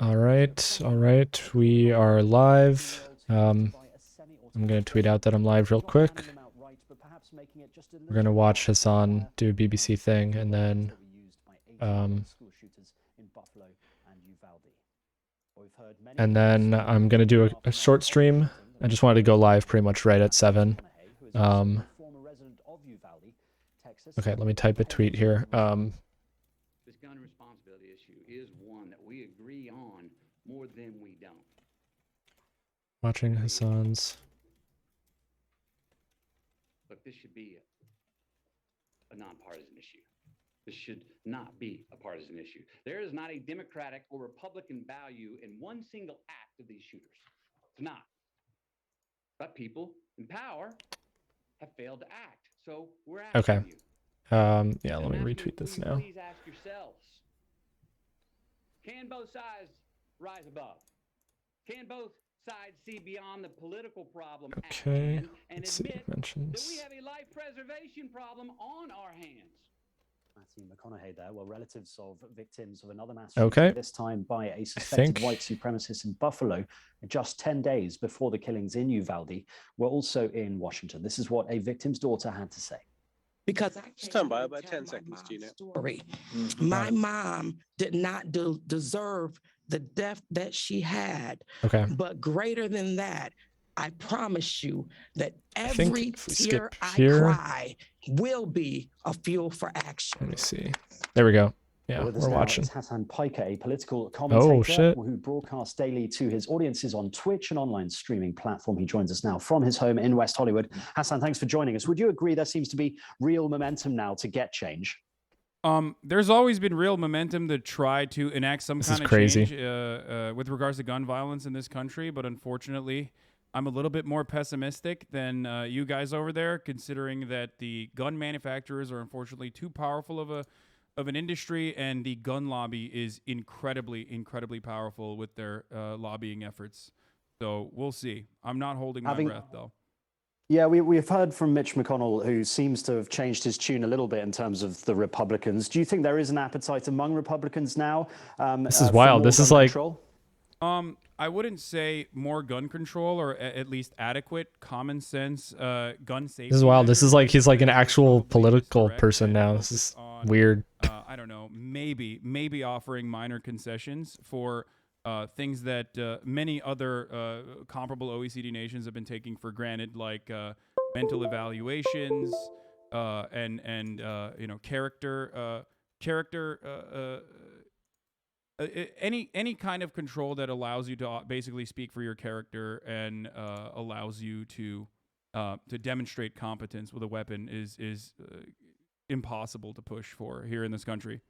All right. We are live. I'm going to tweet out that I'm live real quick. We're going to watch Hassan do a BBC thing, and then I'm going to do a short stream. I just wanted to go live pretty much right at 7. Okay, let me type a tweet here. This gun responsibility issue is one that we agree on more than we don't. Watching Hassan's. Look, this should be a nonpartisan issue. This should not be a partisan issue. There is not a Democratic or Republican value in one single act of these shooters. It's not. But people in power have failed to act. So we're asking you. Yeah, let me retweet this now. Please ask yourselves, can both sides rise above? Can both sides see beyond the political problem at hand and admit that we have a life preservation problem on our hands? Matthew McConaughey there. Well, relatives of victims of another mass shooting, this time by a suspected white supremacist in Buffalo, just 10 days before the killings in Uvalde, were also in Washington. This is what a victim's daughter had to say. Because I stand by about 10 seconds, Gina. Story. My mom did not deserve the death that she had. Okay. But greater than that, I promise you that every tear I cry will be a fuel for action. Let me see. There we go. Yeah, we're watching. Hassan Piker, a political commentator who broadcasts daily to his audiences on Twitch, an online streaming platform. He joins us now from his home in West Hollywood. Hassan, thanks for joining us. Would you agree there seems to be real momentum now to get change? There's always been real momentum to try to enact some kind of change with regards to gun violence in this country, but unfortunately, I'm a little bit more pessimistic than you guys over there, considering that the gun manufacturers are unfortunately too powerful of an industry, and the gun lobby is incredibly powerful with their lobbying efforts. So we'll see. I'm not holding my breath, though. Yeah, we've heard from Mitch McConnell, who seems to have changed his tune a little bit in terms of the Republicans. Do you think there is an appetite among Republicans now? This is wild. This is like... I wouldn't say more gun control, or at least adequate common sense gun safety. This is wild. This is like he's like an actual political person now. This is weird. I don't know. Maybe offering minor concessions for things that many other comparable OECD nations have been taking for granted, like mental evaluations and you know, character. Any kind of control that allows you to basically speak for your character and allows you to demonstrate competence with a weapon is impossible to push for here in this country.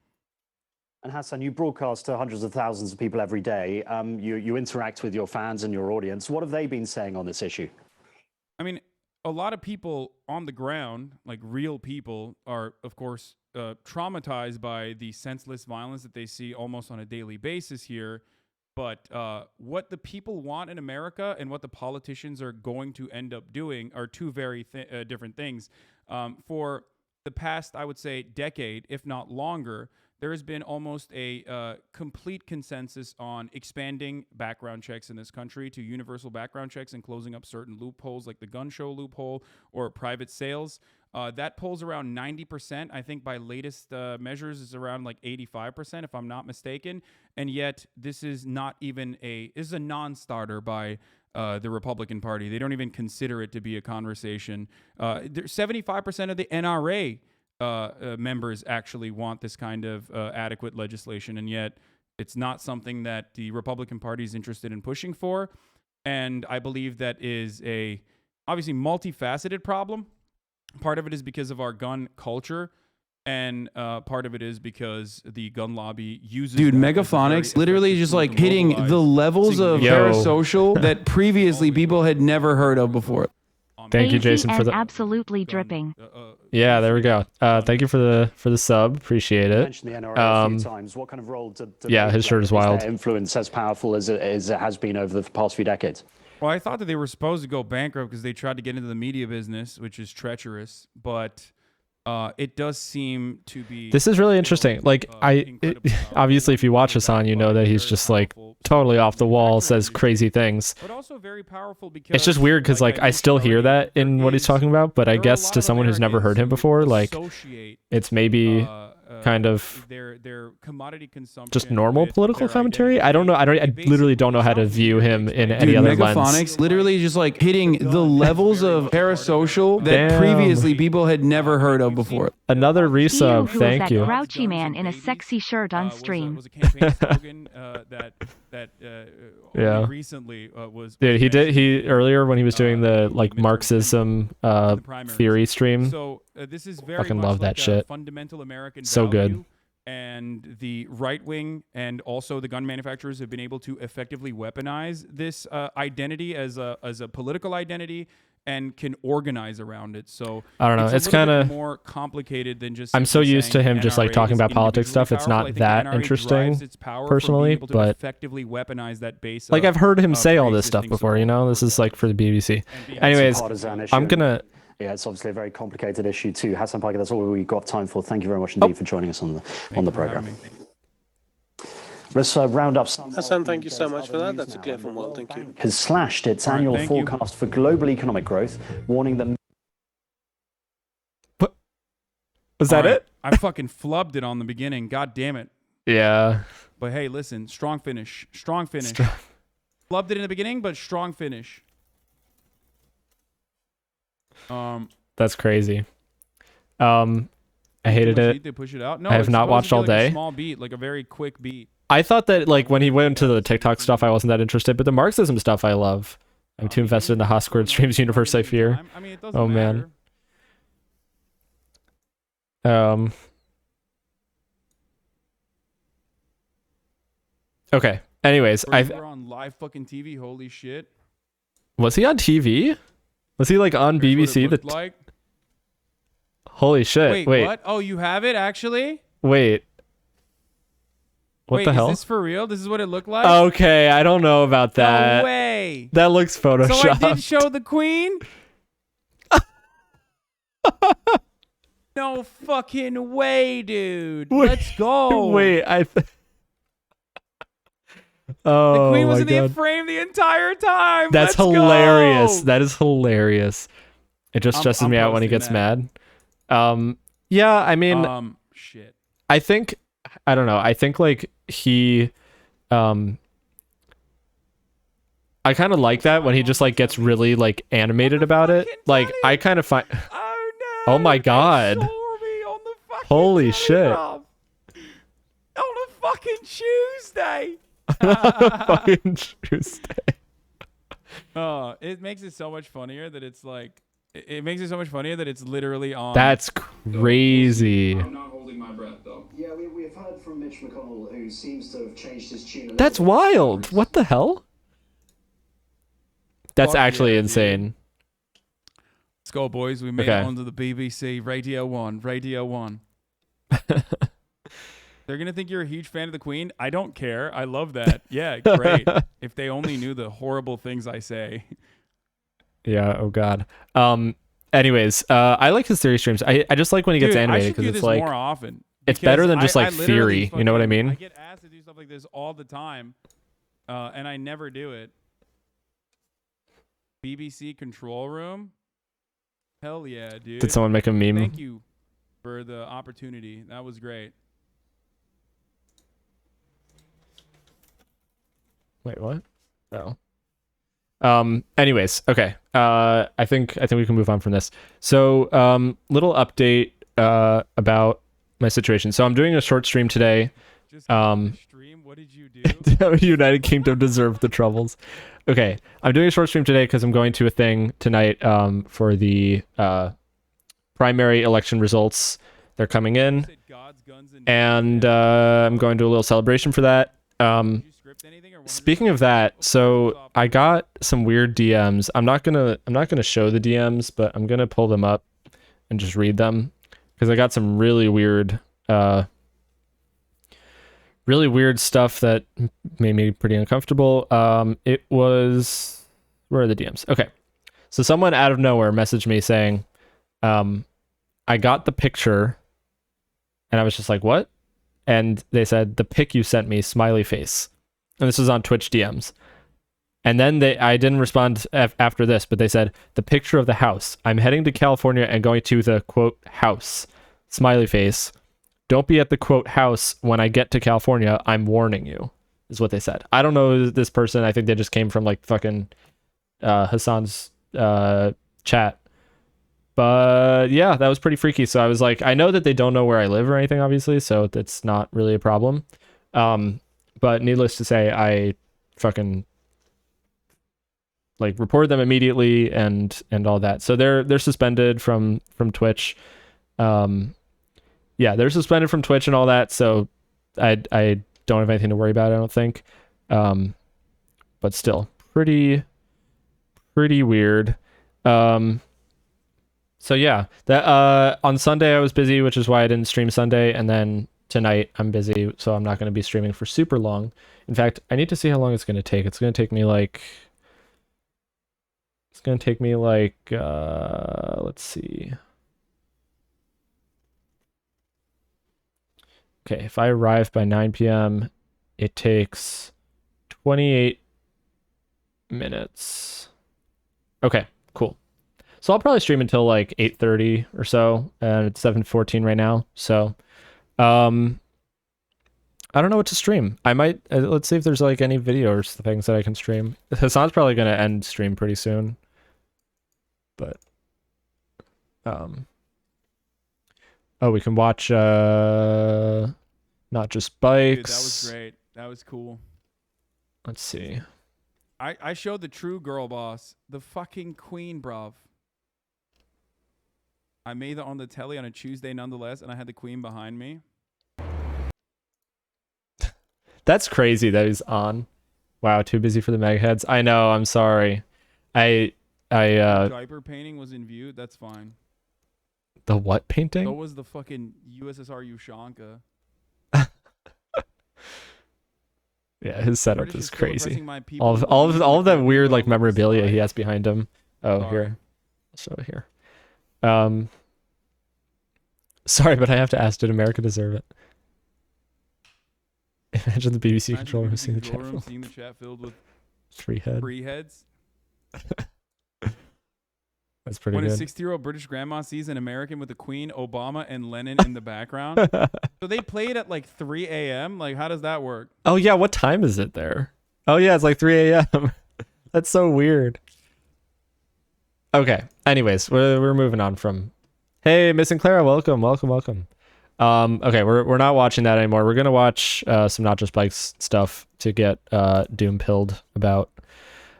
And Hassan, you broadcast to hundreds of thousands of people every day. You interact with your fans and your audience. What have they been saying on this issue? I mean, a lot of people on the ground, like real people, are, of course, traumatized by the senseless violence that they see almost on a daily basis here. But what the people want in America and what the politicians are going to end up doing are two very different things. For the past, I would say, decade, if not longer, there has been almost a complete consensus on expanding background checks in this country to universal background checks and closing up certain loopholes like the gun show loophole or private sales. That polls around 90%. I think by latest measures is around like 85%, if I'm not mistaken. And yet this is not even this is a non-starter by the Republican Party. They don't even consider it to be a conversation. 75% of the NRA members actually want this kind of adequate legislation, and yet it's not something that the Republican Party is interested in pushing for. And I believe that is a obviously multifaceted problem. Part of it is because of our gun culture, and part of it is because the gun lobby uses... Dude, Megaphonics literally just like hitting the levels of parasocial that previously people had never heard of before. Thank you, Jason, for the absolutely dripping. Yeah, there we go. Thank you for the sub. Appreciate it. You mentioned the NRA a few times. What kind of role do his shirt is wild. Their influence as powerful as it has been over the past few decades? Well, I thought that they were supposed to go bankrupt because they tried to get into the media business, which is treacherous. But it does seem to be. This is really interesting. Like, obviously, if you watch Hasan, you know that he's just like totally off the wall, says crazy things. But also very powerful because It's just weird because like I still hear that in what he's talking about, but I guess to someone who's never heard him before, like it's maybe kind of their commodity consumption just normal with political their commentary. I don't know. I literally don't know how to view him in any other lens. Megaphonics literally just like hitting the levels of parasocial that Damn. previously people had never heard of before. Another resub, Who was thank that you. grouchy man in a sexy shirt on stream? Was a campaign slogan that Yeah. only recently was. Dude, he earlier when he was doing the like Marxism theory stream. So this is very Fucking much love like that a shit. fundamental American So good. value, and the right wing and also the gun manufacturers have been able to effectively weaponize this identity as a political identity and can organize around it. So I don't know. a It's little bit kind of more complicated than just. I'm so simply used to saying him just like NRA talking is about politics individually stuff. It's powerful. I not think that NRA interesting drives its power from personally, being able to but effectively weaponize that base. like of, I've heard him say all this stuff pre-existing before, you know. This is like for the BBC. Anyways, partisan issue. I'm gonna. Yeah, it's obviously a very complicated issue too. Hasan Piker, that's all we've got time for. Thank you very much indeed for joining us on the program. Let's round up some. Hasan, thank you so much for that. That's a clear from World. Thank you. Has slashed its All right, annual thank you. forecast for global economic growth, warning that. Was that All right. it? I fucking flubbed it on the beginning. God damn it. Yeah. But hey, listen, strong finish. Strong finish. Flubbed it in the beginning, but strong finish. That's crazy. I hated Too much it. heat to push it out. No, I have it's not supposed watched to be all like a day. small beat, like a very quick beat. I thought that like when he went into the TikTok stuff, I wasn't that interested, but the Marxism stuff I love. I'm too invested in the Haas Squared Streams universe, I fear. I mean, it doesn't Oh, matter. man. Okay. Anyways, Bro, we're on live fucking TV. Holy shit. was he on TV? Was he like on Here's what it BBC? looked like. Holy shit! Wait, what? Oh, you have it actually? Wait. What Wait, the hell? Is this for real? This is what it looked like? Okay, I don't know about that. No way. That looks photoshopped. So I did show the queen? No fucking way, dude. Let's go. Wait, oh, The queen was my in the God. frame the entire time. That's Let's hilarious. go. That is hilarious. It just stresses I'm me out when he posting gets that. mad. Yeah, I mean, Shit. I think, I don't know. I think like he, I kind of like that when he just like gets really like animated about it. Like I kind of find, Oh no. oh my God. They saw me on the fucking Holy shit. Telegraph. On a fucking Tuesday. fucking Tuesday. It makes it so much funnier that it's like it makes it so much funnier that it's literally on. That's crazy. I'm not holding my breath though. Yeah, we've heard from Mitch McConnell, who seems to have changed his tune. That's wild. What the hell? That's Fuck actually yeah, insane. Let's go, boys. We made Okay. it onto the BBC Radio 1. Radio 1. They're going to think you're a huge fan of the Queen. I don't care. I love that. Yeah, great. If they only knew the horrible things I say. Yeah, oh god. Anyways, I like his theory streams. I just like when he gets Dude, I animated should do because it's this like more often. it's because better than just I like literally theory, you know what I fucking- mean? I get asked to do stuff like this all the time, and I never do it. BBC Control Room? Hell yeah, dude. Did someone make a meme? Thank you for the opportunity. That was great. Wait, what? Oh. Anyways, okay. I think we can move on from this. So, little update about my situation. So I'm doing a short stream today. Just stream. What did you do? United Kingdom deserved the troubles. Okay, I'm doing a short stream today because I'm going to a thing tonight for the primary election results. They're coming in, and I'm going to a little celebration for that. Speaking of that, so I got some weird DMs. I'm not gonna show the DMs, but I'm gonna pull them up and just read them because I got some really weird stuff that made me pretty uncomfortable. It was, where are the DMs? Okay, so someone out of nowhere messaged me saying, I I got the picture and I was just like, what? And they said, the pic you sent me, smiley face. And this was on Twitch DMs. And then I didn't respond after this, but they said, the picture of the house. I'm heading to California and going to the, quote, house. Smiley face. Don't be at the, quote, house when I get to California. I'm warning you, is what they said. I don't know this person. I think they just came from, like, fucking Hassan's chat. But, yeah, that was pretty freaky. So I was like, I know that they don't know where I live or anything, obviously, so that's not really a problem. But needless to say, I fucking... like reported them immediately and all that. So they're suspended from Twitch. Yeah, they're suspended from Twitch and all that. So I don't have anything to worry about, I don't think. But still pretty weird. So yeah, that on Sunday I was busy, which is why I didn't stream Sunday, and then tonight I'm busy, so I'm not going to be streaming for super long. In fact, I need to see how long it's going to take. It's going to take me like let's see. Okay, if I arrive by 9 p.m., it takes 28 minutes. Okay, cool. So I'll probably stream until like 8:30 or so, and it's 7:14 right now. So, I don't know what to stream. I might, let's see if there's like any video or things that I can stream. Hassan's probably going to end stream pretty soon. But, oh, we can watch, Not Just Bikes. Dude, that was great. That was cool. Let's see. I showed the true girl boss, the fucking queen, bruv. I made it on the telly on a Tuesday nonetheless, and I had the queen behind me. That's crazy that he's on. Wow, too busy for the mega heads. I know, I'm sorry. Diaper painting was in view. That's fine. The what painting? So was the fucking USSR Ushanka. Yeah, his setup British is still crazy. oppressing my people All of that like weird like Nero memorabilia he Sly. has behind him. Oh, Sorry. here. I'll show it here. Sorry, but I have to ask, did America deserve it? Imagine the BBC Imagine controller the who's seeing the control chat room room. seeing the chat filled with Free head. free heads. That's pretty When a good. 60-year-old British grandma sees an American with the Queen, Obama, and Lenin in the background. So they played at like 3 a.m. Like, how does that work? Oh yeah, what time is it there? Oh yeah, it's like 3 a.m. That's so weird. Okay. Anyways, we're moving on from. Hey, Miss Sinclair, welcome. Okay, we're not watching that anymore. We're gonna watch some Not Just Bikes stuff to get doom pilled about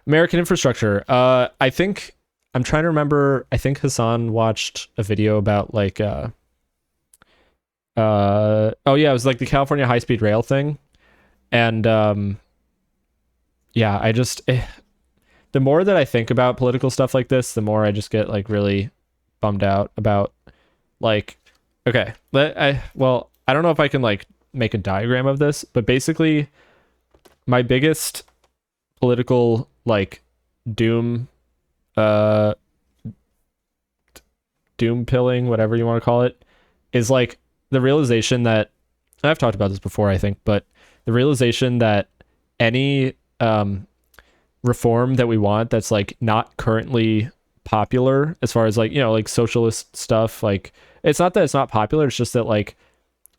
American infrastructure. I think I'm trying to remember. I think Hassan watched a video about like oh yeah, it was like the California high-speed rail thing, and yeah, I just the more that I think about political stuff like this, the more I just get like really bummed out about like, okay, I don't know if I can like make a diagram of this, but basically my biggest political like doom pilling, whatever you want to call it, is like the realization that, I've talked about this before I think, but the realization that any reform that we want that's like not currently popular, as far as like, you know, like socialist stuff, like it's not that it's not popular, it's just that like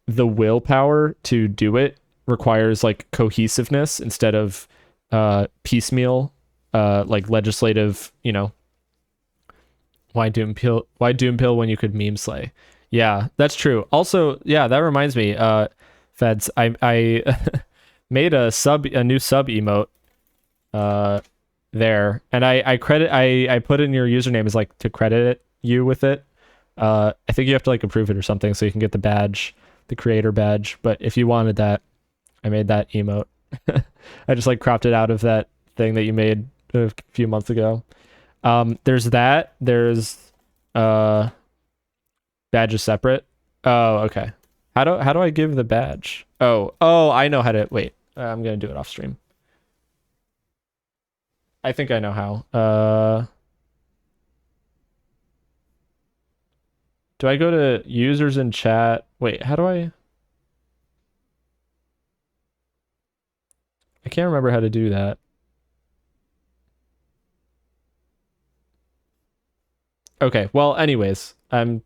the willpower to do it requires like cohesiveness instead of piecemeal like legislative, you know. Why doom pill when you could meme slay? Yeah, that's true. Also, yeah, that reminds me, Feds, I made a new sub emote there, and I put in your username as like to credit you with it. I think you have to like approve it or something so you can get the badge, the creator badge. But if you wanted that, I made that emote. I just like cropped it out of that thing that you made a few months ago. There's that. There's badge is separate. Oh, okay. How do I give the badge? Oh, I know how to wait. I'm gonna do it off stream. I think I know how. Do I go to users in chat? Wait, how do I can't remember how to do that. Okay, well, anyways, I'll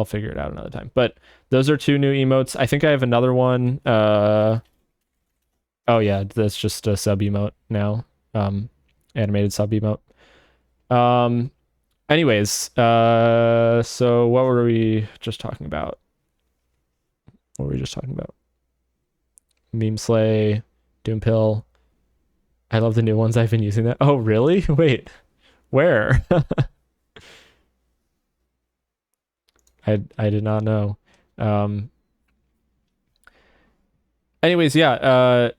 figure it out another time. But those are 2 new emotes. I think I have another one. Oh yeah, that's just a sub emote now. Animated sub emote. Anyways, so what were we just talking about? Meme Slay, Doompill. I love the new ones. I've been using that. Oh, really? Wait, where? I did not know. Anyways, yeah.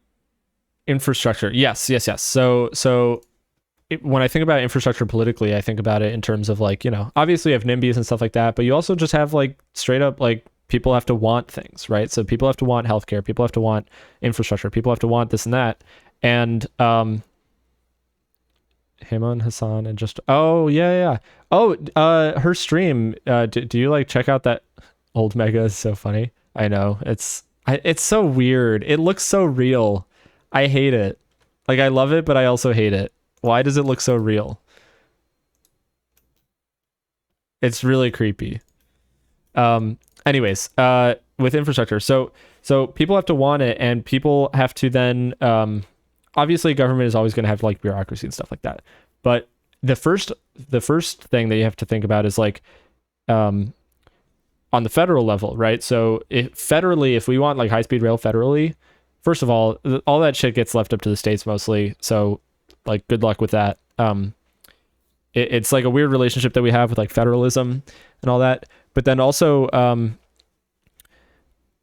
Infrastructure. Yes. So when I think about infrastructure politically, I think about it in terms of like, obviously you have NIMBYs and stuff like that, but you also just have like straight up like people have to want things, right? So people have to want healthcare, people have to want infrastructure, people have to want this and that. And Heyman, Hassan, and just yeah. Her stream. Do you like check out that old Mega? Is so funny. I know it's so weird. It looks so real. I hate it. Like I love it, but I also hate it. Why does it look so real? It's really creepy. Anyways, with infrastructure, so people have to want it, and people have to then obviously government is always going to have like bureaucracy and stuff like that. But the first thing that you have to think about is like on the federal level, right? So if we want like high-speed rail federally, first of all that shit gets left up to the states mostly. So like good luck with that. It's like a weird relationship that we have with like federalism and all that. But then also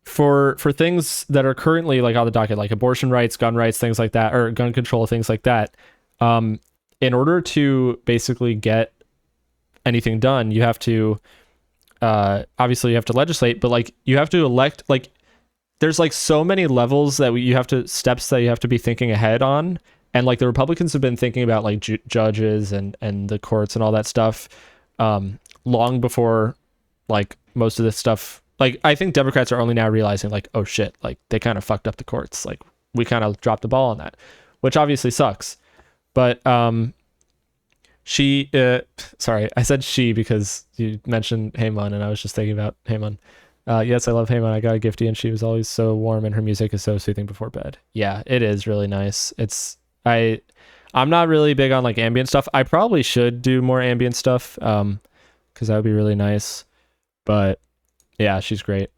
for things that are currently like on the docket, like abortion rights, gun rights, things like that, or gun control, things like that, in order to basically get anything done, you have to obviously you have to legislate, but like you have to elect, like there's like so many levels that steps that you have to be thinking ahead on. And like the Republicans have been thinking about like judges and the courts and all that stuff long before like most of this stuff. Like I think Democrats are only now realizing like, oh shit, like they kind of fucked up the courts. Like we kind of dropped the ball on that, which obviously sucks. But sorry, I said she because you mentioned Heyman and I was just thinking about Heyman. Yes, I love Heyman. I got a gifty and she was always so warm and her music is so soothing before bed. Yeah, it is really nice. I'm not really big on like ambient stuff. I probably should do more ambient stuff because that would be really nice. But yeah, she's great.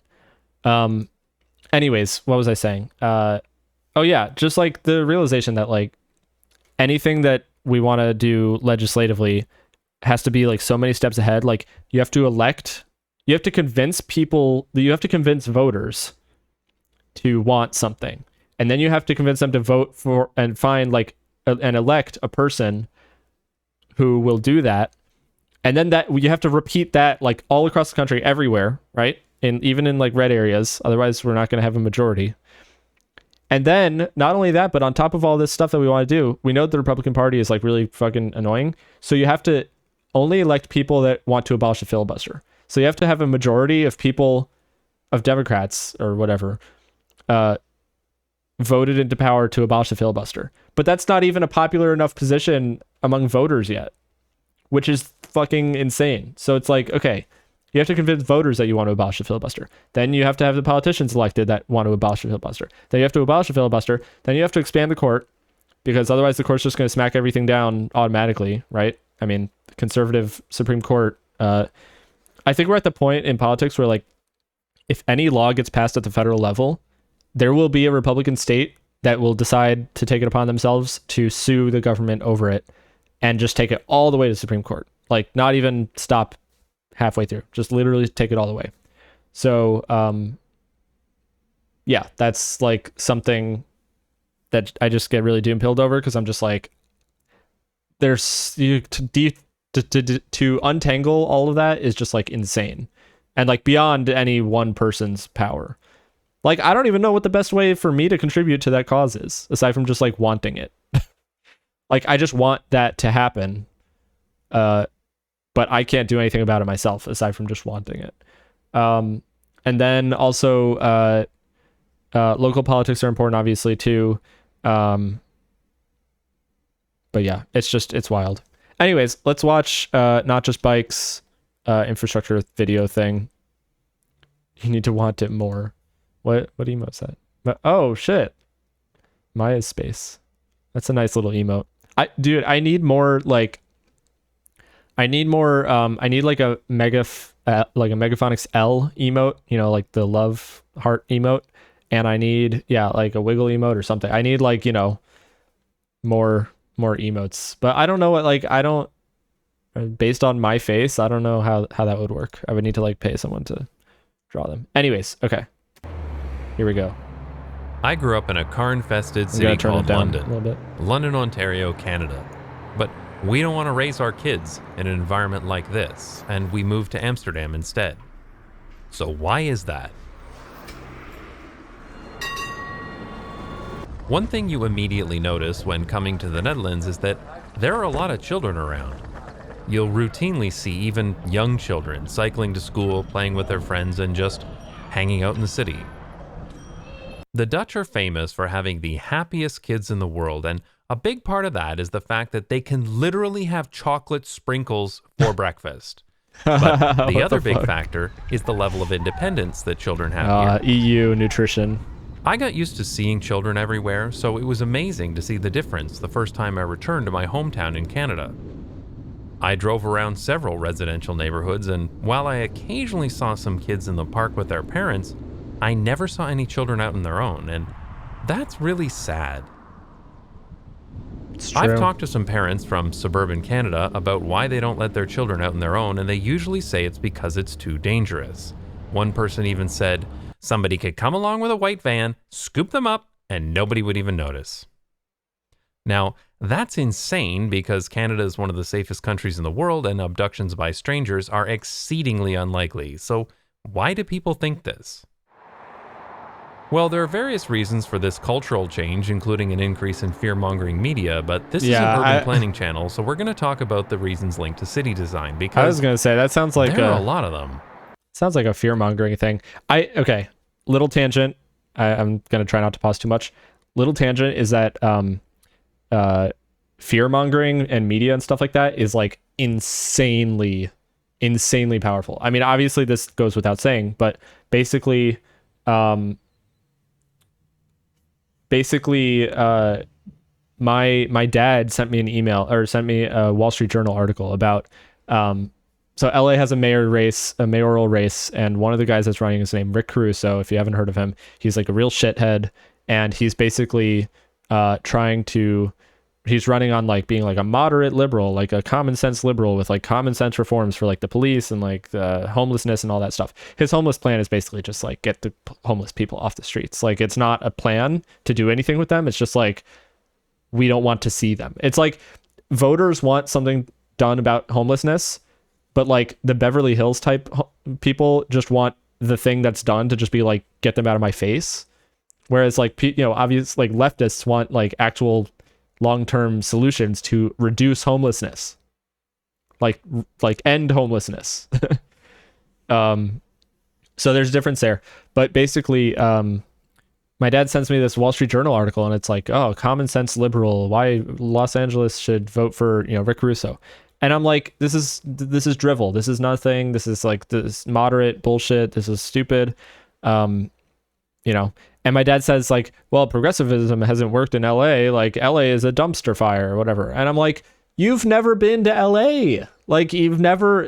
Anyways, what was I saying? Oh yeah, just like the realization that like anything that we want to do legislatively has to be like so many steps ahead. Like you have to convince voters to want something. And then you have to convince them to vote for and find like and elect a person who will do that. And then that you have to repeat that like all across the country, everywhere, right? And even in like red areas. Otherwise, we're not going to have a majority. And then not only that, but on top of all this stuff that we want to do, we know the Republican Party is like really fucking annoying. So you have to only elect people that want to abolish the filibuster. So you have to have a majority of people, of Democrats or whatever, voted into power to abolish the filibuster. But that's not even a popular enough position among voters yet, which is fucking insane. So it's like, okay, you have to convince voters that you want to abolish the filibuster. Then you have to have the politicians elected that want to abolish the filibuster. Then you have to abolish the filibuster. Then you have to expand the court, because otherwise the court's just going to smack everything down automatically, right? I mean, conservative Supreme Court. I think we're at the point in politics where like, if any law gets passed at the federal level, there will be a Republican state that will decide to take it upon themselves to sue the government over it and just take it all the way to the Supreme Court. Like not even stop halfway through, just literally take it all the way. So, yeah, that's like something that I just get really doom-pilled over, because I'm just like, to untangle all of that is just like insane and like beyond any one person's power. Like, I don't even know what the best way for me to contribute to that cause is, aside from just like wanting it. Like, I just want that to happen. but I can't do anything about it myself aside from just wanting it. And then also local politics are important, obviously, too. But yeah, it's wild. Anyways, let's watch Not Just Bikes infrastructure video thing. You need to want it more. What emote's that? Oh shit, Maya's space. That's a nice little emote. I need more like. I need like a Megaphonics L emote, like the love heart emote, and I need like a wiggle emote or something. I need like more emotes, but I don't know what based on my face, I don't know how that would work. I would need to like pay someone to draw them. Anyways, okay, here we go. I grew up in a car-infested city called London, Ontario, Canada. But we don't want to raise our kids in an environment like this, and we moved to Amsterdam instead. So why is that? One thing you immediately notice when coming to the Netherlands is that there are a lot of children around. You'll routinely see even young children cycling to school, playing with their friends, and just hanging out in the city. The Dutch are famous for having the happiest kids in the world, and a big part of that is the fact that they can literally have chocolate sprinkles for breakfast. But the other big factor is the level of independence that children have here. EU nutrition. I got used to seeing children everywhere, so it was amazing to see the difference the first time I returned to my hometown in Canada. I drove around several residential neighborhoods, and while I occasionally saw some kids in the park with their parents, I never saw any children out on their own, and that's really sad. I've talked to some parents from suburban Canada about why they don't let their children out on their own, and they usually say it's because it's too dangerous. One person even said somebody could come along with a white van, scoop them up, and nobody would even notice. Now, that's insane because Canada is one of the safest countries in the world, and abductions by strangers are exceedingly unlikely. So why do people think this? Well, there are various reasons for this cultural change, including an increase in fear-mongering media, but this is an urban planning channel, so we're going to talk about the reasons linked to city design, because I was going to say, that sounds like there are a lot of them. Sounds like a fear-mongering thing. Okay, little tangent. I'm going to try not to pause too much. Little tangent is that fear-mongering and media and stuff like that is like insanely powerful. I mean, obviously this goes without saying, but basically my dad sent me an email, or sent me a Wall Street Journal article about so LA has a mayoral race, and one of the guys that's running is named Rick Caruso. If you haven't heard of him, he's like a real shithead, and he's basically he's running on like being like a moderate liberal, like a common sense liberal with like common sense reforms for like the police and like the homelessness and all that stuff. His homeless plan is basically just like get the homeless people off the streets. Like it's not a plan to do anything with them. It's just like, we don't want to see them. It's like voters want something done about homelessness, but like the Beverly Hills type people just want the thing that's done to just be like, get them out of my face. Whereas like, obvious, like leftists want like actual long-term solutions to reduce homelessness, like end homelessness. So there's a difference there, but basically my dad sends me this Wall Street Journal article, and it's like, oh, common sense liberal, why Los Angeles should vote for Rick Caruso. And I'm like, this is drivel, this is nothing, this is like this moderate bullshit, this is stupid. And my dad says like, well, progressivism hasn't worked in LA. Like LA is a dumpster fire or whatever. And I'm like, you've never been to LA. Like you've never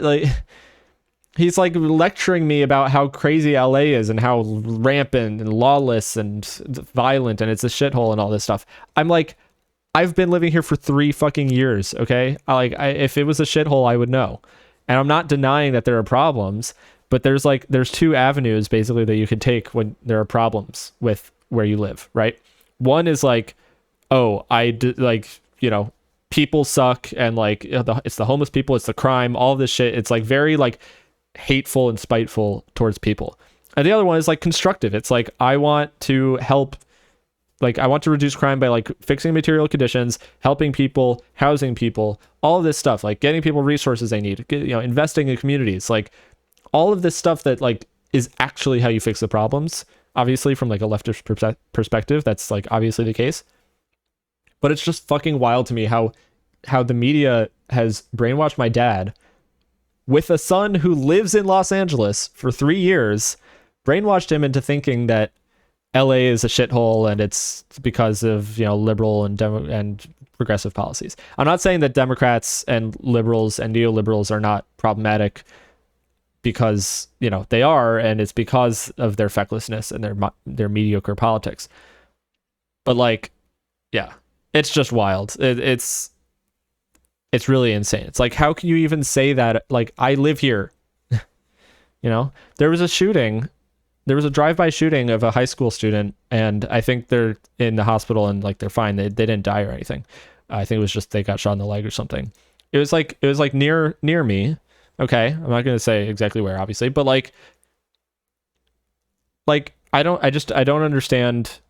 he's like lecturing me about how crazy LA is and how rampant and lawless and violent and it's a shithole and all this stuff. I'm like, I've been living here for 3 fucking years. Okay. If it was a shithole, I would know. And I'm not denying that there are problems. But there's 2 avenues basically that you can take when there are problems with where you live, right? One is like, oh, people suck, and like it's the homeless people, it's the crime, all of this shit. It's like very like hateful and spiteful towards people. And the other one is like constructive. It's like, I want to help Like, I want to reduce crime by like fixing material conditions, helping people, housing people, all of this stuff, like getting people resources they need, investing in communities, like all of this stuff that like is actually how you fix the problems. Obviously, from like a leftist perspective, that's like obviously the case. But it's just fucking wild to me how the media has brainwashed my dad with a son who lives in Los Angeles for 3 years, brainwashed him into thinking that LA is a shithole and it's because of, liberal and progressive policies. I'm not saying that Democrats and liberals and neoliberals are not problematic, because, they are, and it's because of their fecklessness and their mediocre politics. But like, yeah, it's just wild. It's really insane. It's like, how can you even say that? Like, I live here. There was a shooting. There was a drive-by shooting of a high school student, and I think they're in the hospital and like they're fine. They didn't die or anything. I think it was just they got shot in the leg or something. It was like near me. Okay, I'm not gonna say exactly where, obviously, but like I don't understand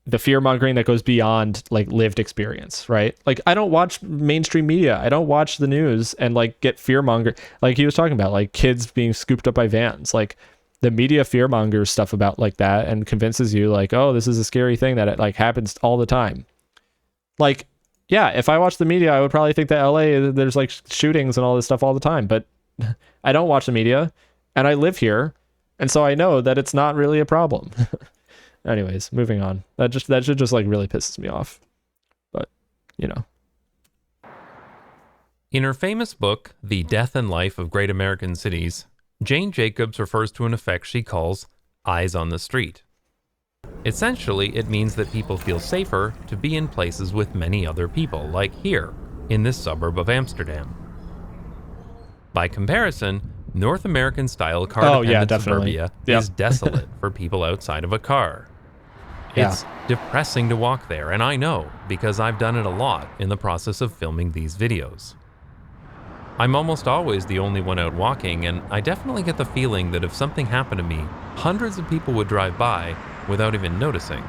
the fear mongering that goes beyond like lived experience, right? Like, I don't watch mainstream media. I don't watch the news and like get fear monger. Like he was talking about, like kids being scooped up by vans. Like, the media fear mongers stuff about like that and convinces you like, oh, this is a scary thing that it like happens all the time. Like, yeah, if I watch the media, I would probably think that LA, there's like shootings and all this stuff all the time. But I don't watch the media, and I live here, and so I know that it's not really a problem. Anyways, moving on. That should just like really pisses me off. But, In her famous book, The Death and Life of Great American Cities, Jane Jacobs refers to an effect she calls eyes on the street. Essentially, it means that people feel safer to be in places with many other people, like here, in this suburb of Amsterdam. By comparison, North American-style car-dependent suburbia is desolate for people outside of a car. It's depressing to walk there, and I know, because I've done it a lot in the process of filming these videos. I'm almost always the only one out walking, and I definitely get the feeling that if something happened to me, hundreds of people would drive by without even noticing.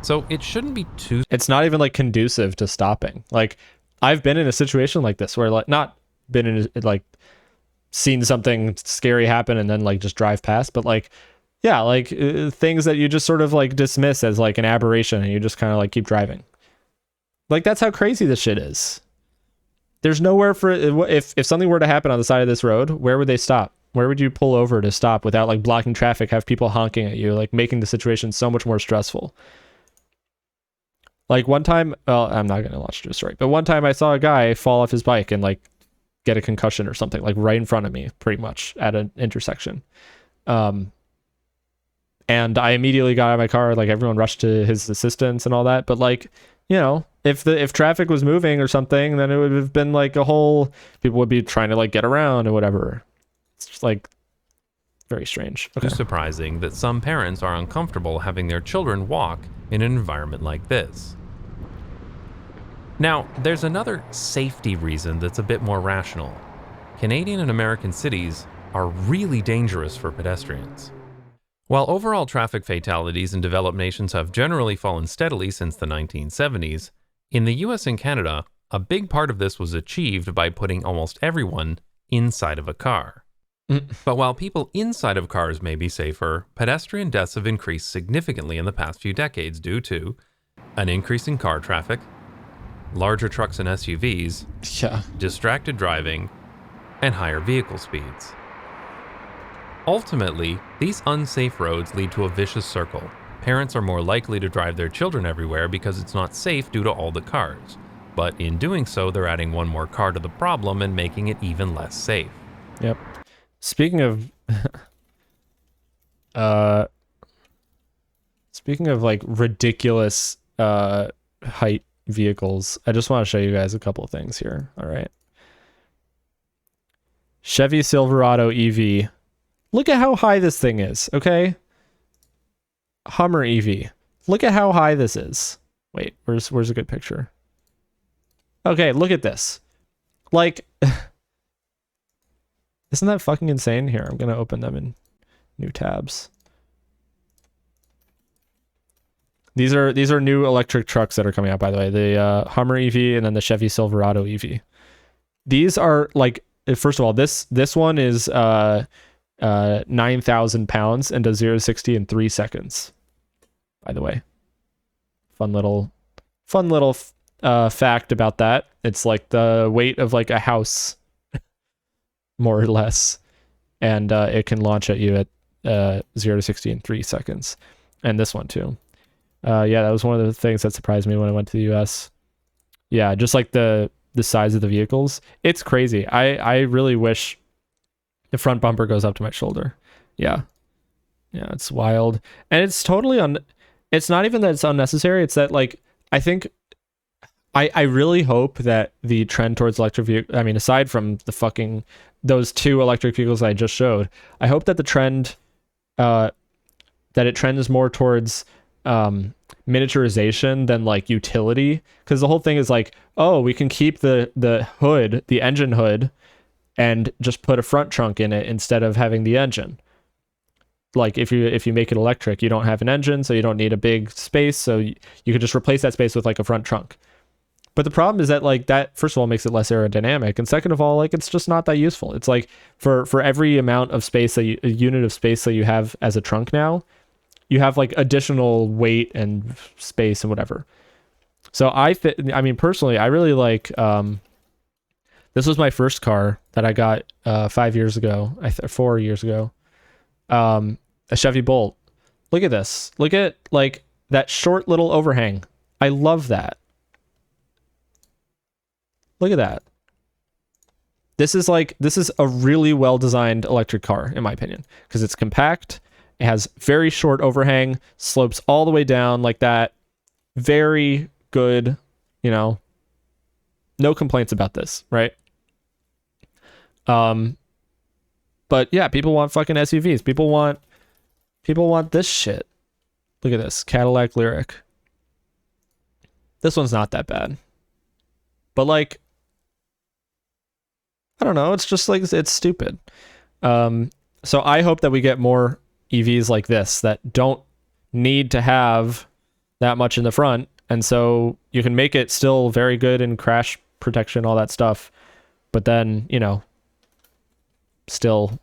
So it shouldn't be too... It's not even like conducive to stopping. Like, I've been in a situation like this where like, not been in like seen something scary happen and then like just drive past, but like, yeah, like things that you just sort of like dismiss as like an aberration and you just kind of like keep driving. Like, that's how crazy this shit is. There's nowhere for if something were to happen on the side of this road, where would they stop? Where would you pull over to stop without like blocking traffic, have people honking at you, like making the situation so much more stressful? Like one time, well, I'm not going to launch into a story, but one time I saw a guy fall off his bike and like get a concussion or something, like right in front of me, pretty much at an intersection. And I immediately got out of my car, like everyone rushed to his assistance and all that. But like, if traffic was moving or something, then it would have been like a whole, people would be trying to like get around or whatever. It's just like very strange. Okay. Too surprising that some parents are uncomfortable having their children walk in an environment like this. Now, there's another safety reason that's a bit more rational. Canadian and American cities are really dangerous for pedestrians. While overall traffic fatalities in developed nations have generally fallen steadily since the 1970s, in the US and Canada, a big part of this was achieved by putting almost everyone inside of a car. But while people inside of cars may be safer, pedestrian deaths have increased significantly in the past few decades due to an increase in car traffic, larger trucks and SUVs, distracted driving, and higher vehicle speeds. Ultimately, these unsafe roads lead to a vicious circle. Parents are more likely to drive their children everywhere because it's not safe due to all the cars. But in doing so, they're adding one more car to the problem and making it even less safe. Yep. Speaking of like ridiculous height vehicles, I just want to show you guys a couple of things here. All right. Chevy Silverado EV. Look at how high this thing is, okay? Hummer EV. Look at how high this is. Wait, where's a good picture? Okay, look at this. Like, isn't that fucking insane? Here, I'm gonna open them in new tabs. These are new electric trucks that are coming out, by the way. The Hummer EV and then the Chevy Silverado EV. These are like, first of all, this one is 9,000 pounds and does 0 to 60 in 3 seconds. By the way, fun little fact about that. It's like the weight of like a house, more or less, and it can launch at you at 0 to 60 in 3 seconds. And this one too. Yeah, that was one of the things that surprised me when I went to the US. Yeah, just like the size of the vehicles. It's crazy. I really wish the front bumper goes up to my shoulder. Yeah. Yeah, it's wild. And it's totally it's not even that it's unnecessary. It's that like, I think I really hope that the trend towards electric vehicles, I mean, aside from the fucking, those 2 electric vehicles I just showed, I hope that the trend, that it trends more towards miniaturization than like utility. Because the whole thing is like, oh, we can keep the hood, the engine hood, and just put a front trunk in it instead of having the engine. Like if you make it electric, you don't have an engine, so you don't need a big space, so you could just replace that space with like a front trunk. But the problem is that like that, first of all, makes it less aerodynamic, and second of all, like it's just not that useful. It's like for every amount of space a unit of space that you have as a trunk now, you have like additional weight and space and whatever. So I mean personally, I really like this was my first car that I got 5 years ago, 4 years ago. A Chevy Bolt. Look at this. Look at like that short little overhang. I love that. Look at that. This is a really well designed electric car in my opinion, because it's compact. It has very short overhang, slopes all the way down like that. Very good, you know. No complaints about this, right? But yeah, people want fucking SUVs. People want this shit. Look at this Cadillac Lyric. This one's not that bad. But like, I don't know, it's just like, it's stupid. So I hope that we get more EVs like this that don't need to have that much in the front, and so you can make it still very good in crash protection, all that stuff, but then, you know, still,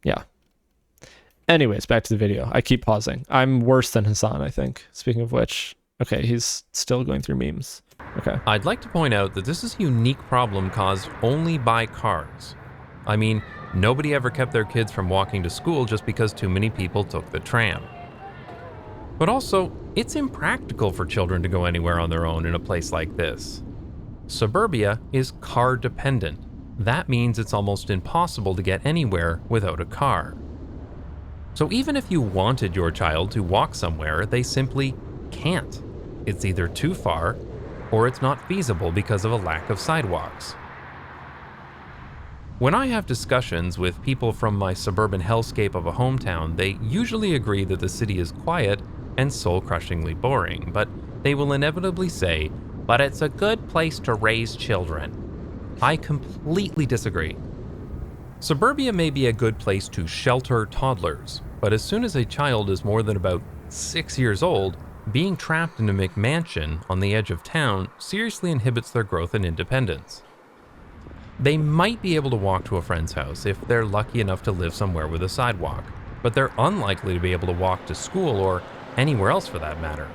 yeah. Anyways, back to the video. I keep pausing. I'm worse than Hassan, I think. Speaking of which, okay, he's still going through memes. Okay. I'd like to point out that this is a unique problem caused only by cars. I mean, nobody ever kept their kids from walking to school just because too many people took the tram. But also, it's impractical for children to go anywhere on their own in a place like this. Suburbia is car dependent. That means it's almost impossible to get anywhere without a car. So even if you wanted your child to walk somewhere, they simply can't. It's either too far, or it's not feasible because of a lack of sidewalks. When I have discussions with people from my suburban hellscape of a hometown, they usually agree that the city is quiet and soul-crushingly boring, but they will inevitably say, "But it's a good place to raise children." I completely disagree. Suburbia may be a good place to shelter toddlers, but as soon as a child is more than about 6 years old, being trapped in a McMansion on the edge of town seriously inhibits their growth and independence. They might be able to walk to a friend's house if they're lucky enough to live somewhere with a sidewalk, but they're unlikely to be able to walk to school or anywhere else for that matter.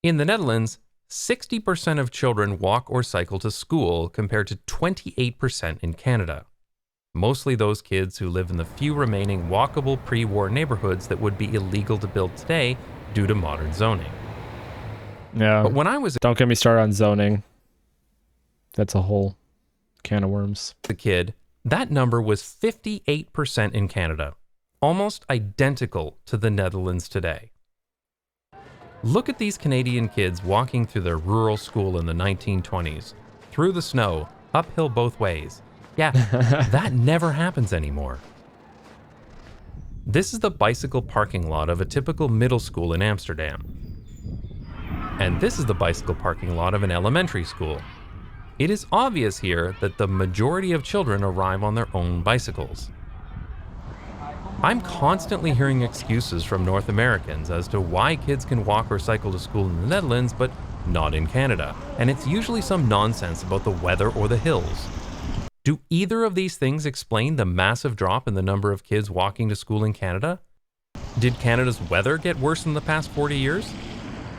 In the Netherlands, 60% of children walk or cycle to school compared to 28% in Canada. Mostly those kids who live in the few remaining walkable pre-war neighborhoods that would be illegal to build today due to modern zoning. Yeah. But when I was Don't get me started on zoning. That's a whole can of worms. a kid, that number was 58% in Canada, almost identical to the Netherlands today. Look at these Canadian kids walking through their rural school in the 1920s, through the snow, uphill both ways. Yeah, that never happens anymore. This is the bicycle parking lot of a typical middle school in Amsterdam. And this is the bicycle parking lot of an elementary school. It is obvious here that the majority of children arrive on their own bicycles. I'm constantly hearing excuses from North Americans as to why kids can walk or cycle to school in the Netherlands, but not in Canada. And it's usually some nonsense about the weather or the hills. Do either of these things explain the massive drop in the number of kids walking to school in Canada? Did Canada's weather get worse in the past 40 years?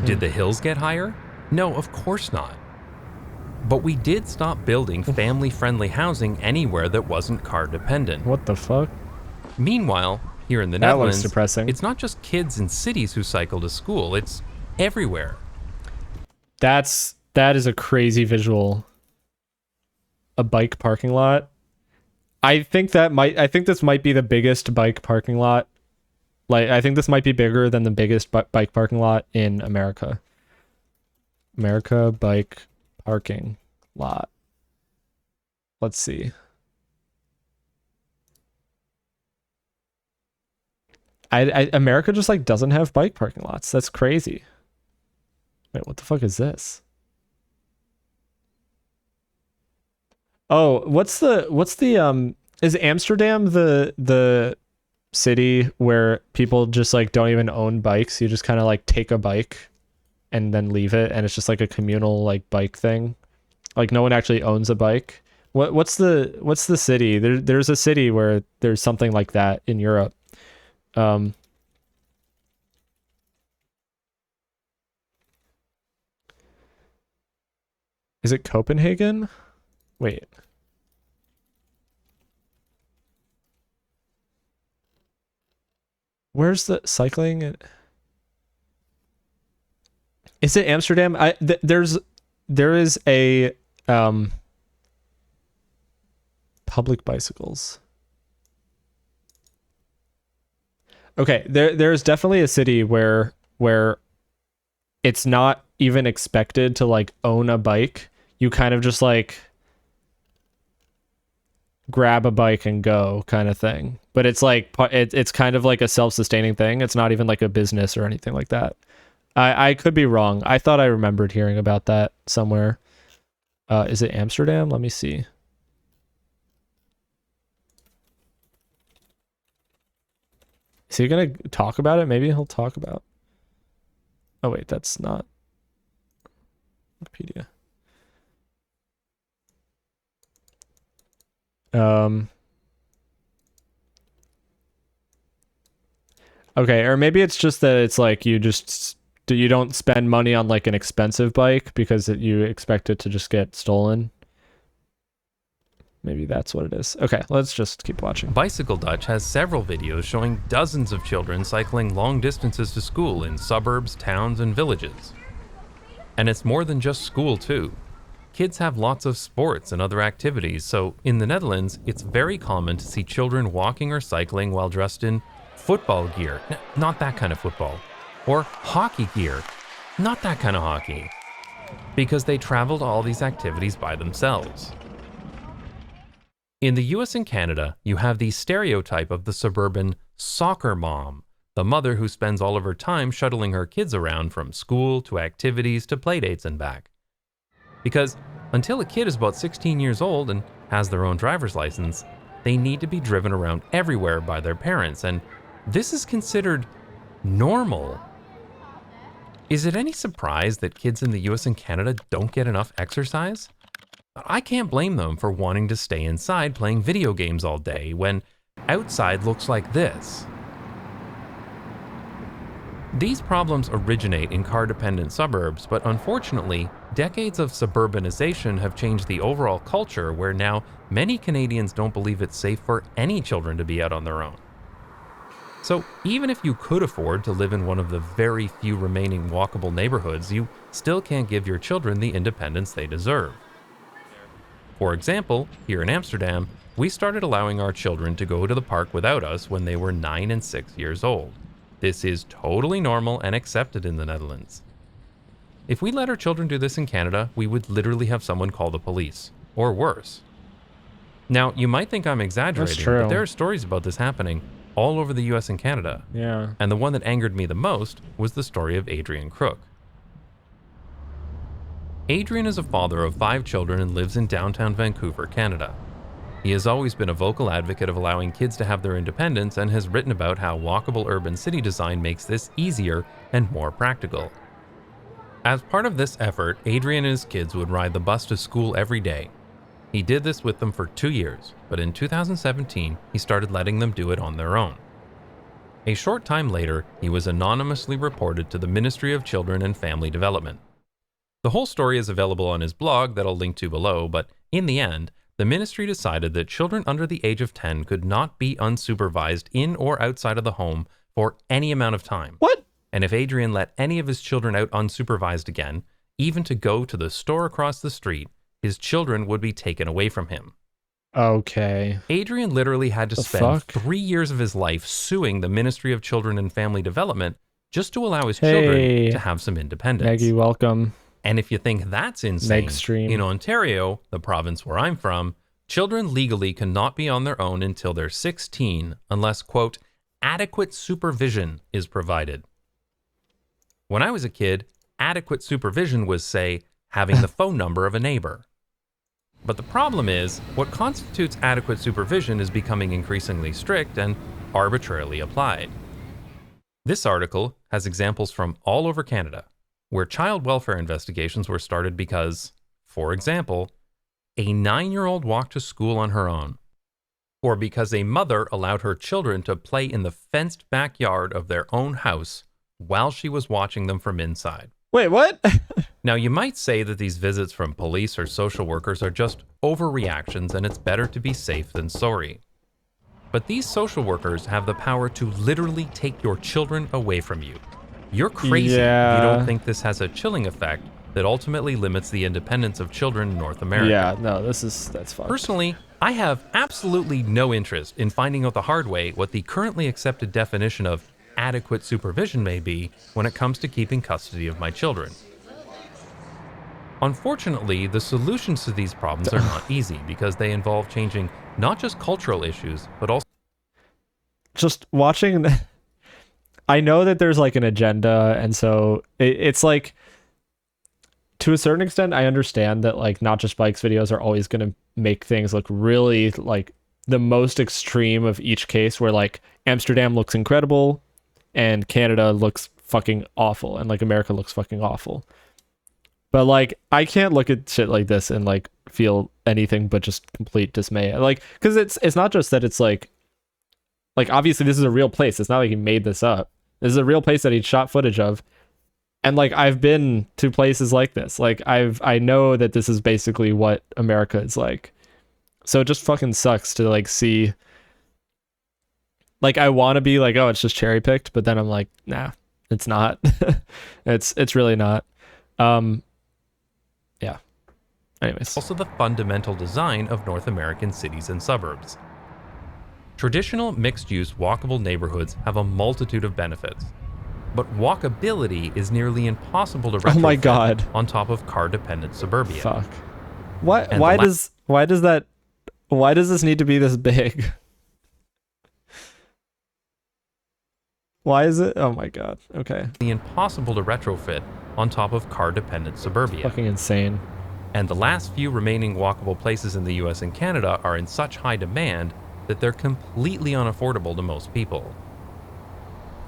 Did the hills get higher? No, of course not. But we did stop building family-friendly housing anywhere that wasn't car dependent. What the fuck? Meanwhile, here in the That looks Netherlands, depressing. it's not just kids in cities who cycle to school, it's everywhere. That is a crazy visual. A bike parking lot. I think this might be the biggest bike parking lot. Like, I think this might be bigger than the biggest bike parking lot in America. America bike parking lot. Let's see. America just like doesn't have bike parking lots. That's crazy. Wait, what the fuck is this? Oh, what's the is Amsterdam the city where people just like don't even own bikes? You just kind of like take a bike and then leave it, and it's just like a communal like bike thing. Like no one actually owns a bike. What's the city? There's a city where there's something like that in Europe. Is it Copenhagen? Wait. Where's the cycling? Is it Amsterdam? There is a public bicycles. Okay, there's definitely a city where it's not even expected to like own a bike. You kind of just like grab a bike and go kind of thing. But it's like it's kind of like a self-sustaining thing. It's not even like a business or anything like that. I could be wrong. I thought I remembered hearing about that somewhere. Is it Amsterdam? Let me see. Is he gonna talk about it? Maybe he'll talk about. Oh wait, that's not Wikipedia. Okay, or maybe it's just that it's like you don't spend money on like an expensive bike because you expect it to just get stolen. Maybe that's what it is. Okay, let's just keep watching. Bicycle Dutch has several videos showing dozens of children cycling long distances to school in suburbs, towns, and villages. And it's more than just school too. Kids have lots of sports and other activities, so in the Netherlands, it's very common to see children walking or cycling while dressed in football gear, not that kind of football, or hockey gear, not that kind of hockey, because they travel to all these activities by themselves. In the US and Canada, you have the stereotype of the suburban soccer mom, the mother who spends all of her time shuttling her kids around from school to activities to playdates and back. Because until a kid is about 16 years old and has their own driver's license, they need to be driven around everywhere by their parents, and this is considered normal. Is it any surprise that kids in the US and Canada don't get enough exercise? I can't blame them for wanting to stay inside playing video games all day when outside looks like this. These problems originate in car-dependent suburbs, but unfortunately, decades of suburbanization have changed the overall culture where now many Canadians don't believe it's safe for any children to be out on their own. So even if you could afford to live in one of the very few remaining walkable neighborhoods, you still can't give your children the independence they deserve. For example, here in Amsterdam, we started allowing our children to go to the park without us when they were 9 and 6 years old. This is totally normal and accepted in the Netherlands. If we let our children do this in Canada, we would literally have someone call the police, or worse. Now, you might think I'm exaggerating, but there are stories about this happening all over the US and Canada. Yeah. And the one that angered me the most was the story of Adrian Crook. Adrian is a father of 5 children and lives in downtown Vancouver, Canada. He has always been a vocal advocate of allowing kids to have their independence and has written about how walkable urban city design makes this easier and more practical. As part of this effort, Adrian and his kids would ride the bus to school every day. He did this with them for 2 years, but in 2017, he started letting them do it on their own. A short time later, he was anonymously reported to the Ministry of Children and Family Development. The whole story is available on his blog that I'll link to below, but in the end, the ministry decided that children under the age of 10 could not be unsupervised in or outside of the home for any amount of time. What? And if Adrian let any of his children out unsupervised again, even to go to the store across the street, his children would be taken away from him. Okay. Adrian literally had to spend 3 years of his life suing the Ministry of Children and Family Development just to allow his children to have some independence. Maggie, welcome. And if you think that's insane, Megstream. in Ontario, the province where I'm from, children legally cannot be on their own until they're 16 unless, quote, adequate supervision is provided. When I was a kid, adequate supervision was, say, having the phone number of a neighbor. But the problem is, what constitutes adequate supervision is becoming increasingly strict and arbitrarily applied. This article has examples from all over Canada, where child welfare investigations were started because, for example, a 9-year-old walked to school on her own, or because a mother allowed her children to play in the fenced backyard of their own house while she was watching them from inside. Wait, what? Now, you might say that these visits from police or social workers are just overreactions and it's better to be safe than sorry. But these social workers have the power to literally take your children away from you. You're crazy if you don't think this has a chilling effect that ultimately limits the independence of children in North America. Yeah, no, that's fun. Personally, I have absolutely no interest in finding out the hard way what the currently accepted definition of adequate supervision may be when it comes to keeping custody of my children. Unfortunately, the solutions to these problems are not easy because they involve changing not just cultural issues, but also just watching I know that there's like an agenda, and so it's like, to a certain extent, I understand that like Not Just Bikes videos are always going to make things look really like the most extreme of each case, where like Amsterdam looks incredible and Canada looks fucking awful and like America looks fucking awful. But like, I can't look at shit like this and like feel anything but just complete dismay. Like, because it's not just that it's like obviously this is a real place. It's not like he made this up. This is a real place that he shot footage of. And like, I've been to places like this. Like I know that this is basically what America is like. So it just fucking sucks to like see, like, I want to be like, oh, it's just cherry picked, but then I'm like, nah, it's not. it's really not. Yeah. Anyways. Also the fundamental design of North American cities and suburbs. Traditional mixed-use walkable neighborhoods have a multitude of benefits, but walkability is nearly impossible to retrofit oh my God. on top of car-dependent suburbia. Fuck. Why does this need to be this big? Why is it? Oh my God. Okay. Impossible to retrofit on top of car-dependent suburbia. Fucking insane. And the last few remaining walkable places in the US and Canada are in such high demand that they're completely unaffordable to most people.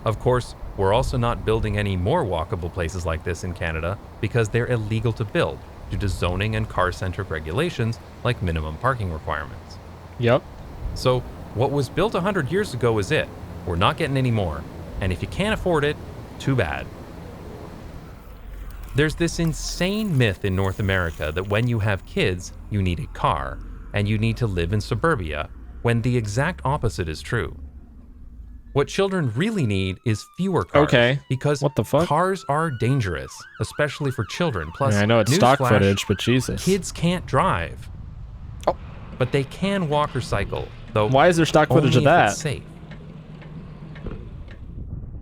Of course, we're also not building any more walkable places like this in Canada because they're illegal to build due to zoning and car-centric regulations like minimum parking requirements. Yep. So what was built 100 years ago is it. We're not getting any more. And if you can't afford it, too bad. There's this insane myth in North America that when you have kids, you need a car and you need to live in suburbia, when the exact opposite is true. What children really need is fewer cars. Okay. Because what the fuck? Cars are dangerous, especially for children. Plus, I know it's stock footage, but Jesus. Kids can't drive. Oh. But they can walk or cycle, though. Why is there stock footage of that? It's safe.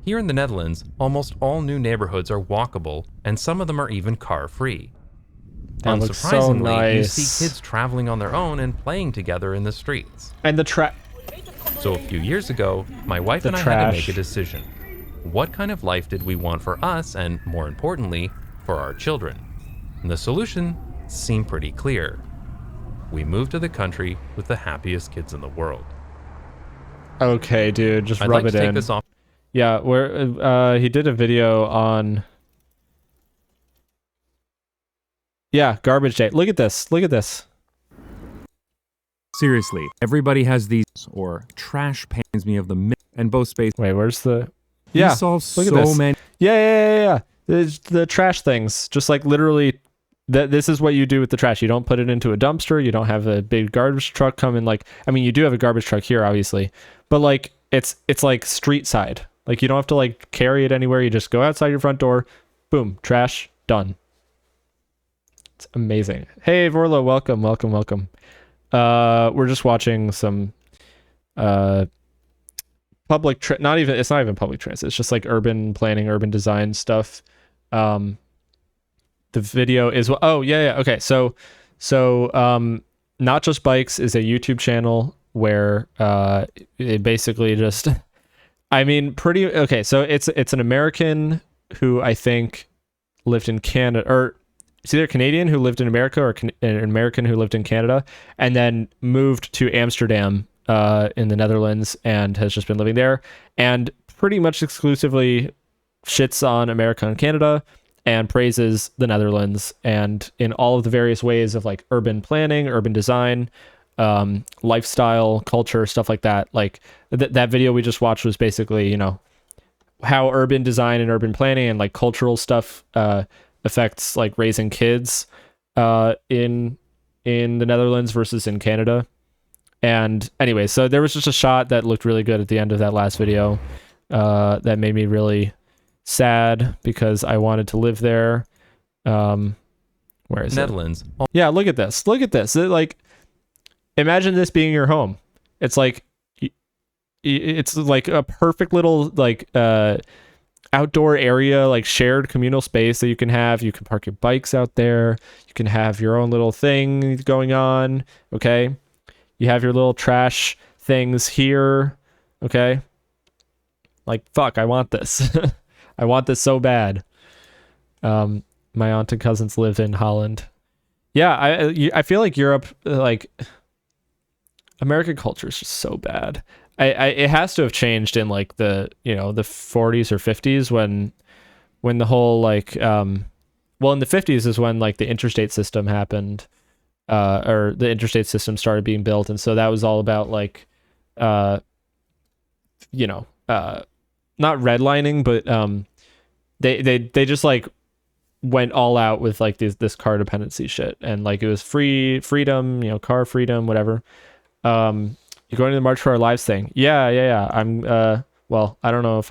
Here in the Netherlands, almost all new neighborhoods are walkable, and some of them are even car-free. That looks so nice. You see kids traveling on their own and playing together in the streets. And the So a few years ago, my wife and I had to make a decision. What kind of life did we want for us and, more importantly, for our children? And the solution seemed pretty clear. we moved to the country with the happiest kids in the world. Okay, dude, just I'd rub like it to take in. this off. Yeah, where he did a video on. Yeah, garbage day. Look at this. Look at this. Seriously, everybody has these, or trash pains me of the and both space. Wait, where's the? He Yeah, solves look at so this. many. Yeah. The trash things, just like literally. This is what you do with the trash. You don't put it into a dumpster. You don't have a big garbage truck come in. Like, I mean, you do have a garbage truck here, obviously, but like it's like street side. Like you don't have to like carry it anywhere. You just go outside your front door, boom, trash done. It's amazing. Hey Vorlo, welcome. We're just watching some public it's not even public transit. It's just like urban planning, urban design stuff. The video is okay. So Not Just Bikes is a YouTube channel where it basically just I mean so it's an American who I think lived in Canada, or it's either a Canadian who lived in America or an American who lived in Canada and then moved to Amsterdam in the Netherlands and has just been living there and pretty much exclusively shits on America and Canada and praises the Netherlands, and in all of the various ways of like urban planning, urban design, lifestyle, culture, stuff like that. Like that video we just watched was basically, you know, how urban design and urban planning and like cultural stuff affects like raising kids in the Netherlands versus in Canada. And anyway, so there was just a shot that looked really good at the end of that last video that made me really sad because I wanted to live there. Where is Netherlands. it? Yeah, look at this. Look at this. Like, imagine this being your home. It's like a perfect little like outdoor area, like shared communal space that you can have. You can park your bikes out there. You can have your own little thing going on. Okay. You have your little trash things here. Okay. Like, fuck, I want this. I want this so bad. My aunt and cousins live in Holland. Yeah, I feel like Europe, like American culture is just so bad. It has to have changed in like the 40s or 50s when the whole like in the 50s is when like the interstate system happened, or the interstate system started being built, and so that was all about like not redlining, but they just like went all out with like this car dependency shit, and like it was freedom, car freedom, whatever. You're going to the March for Our Lives thing. Yeah. I'm well, I don't know if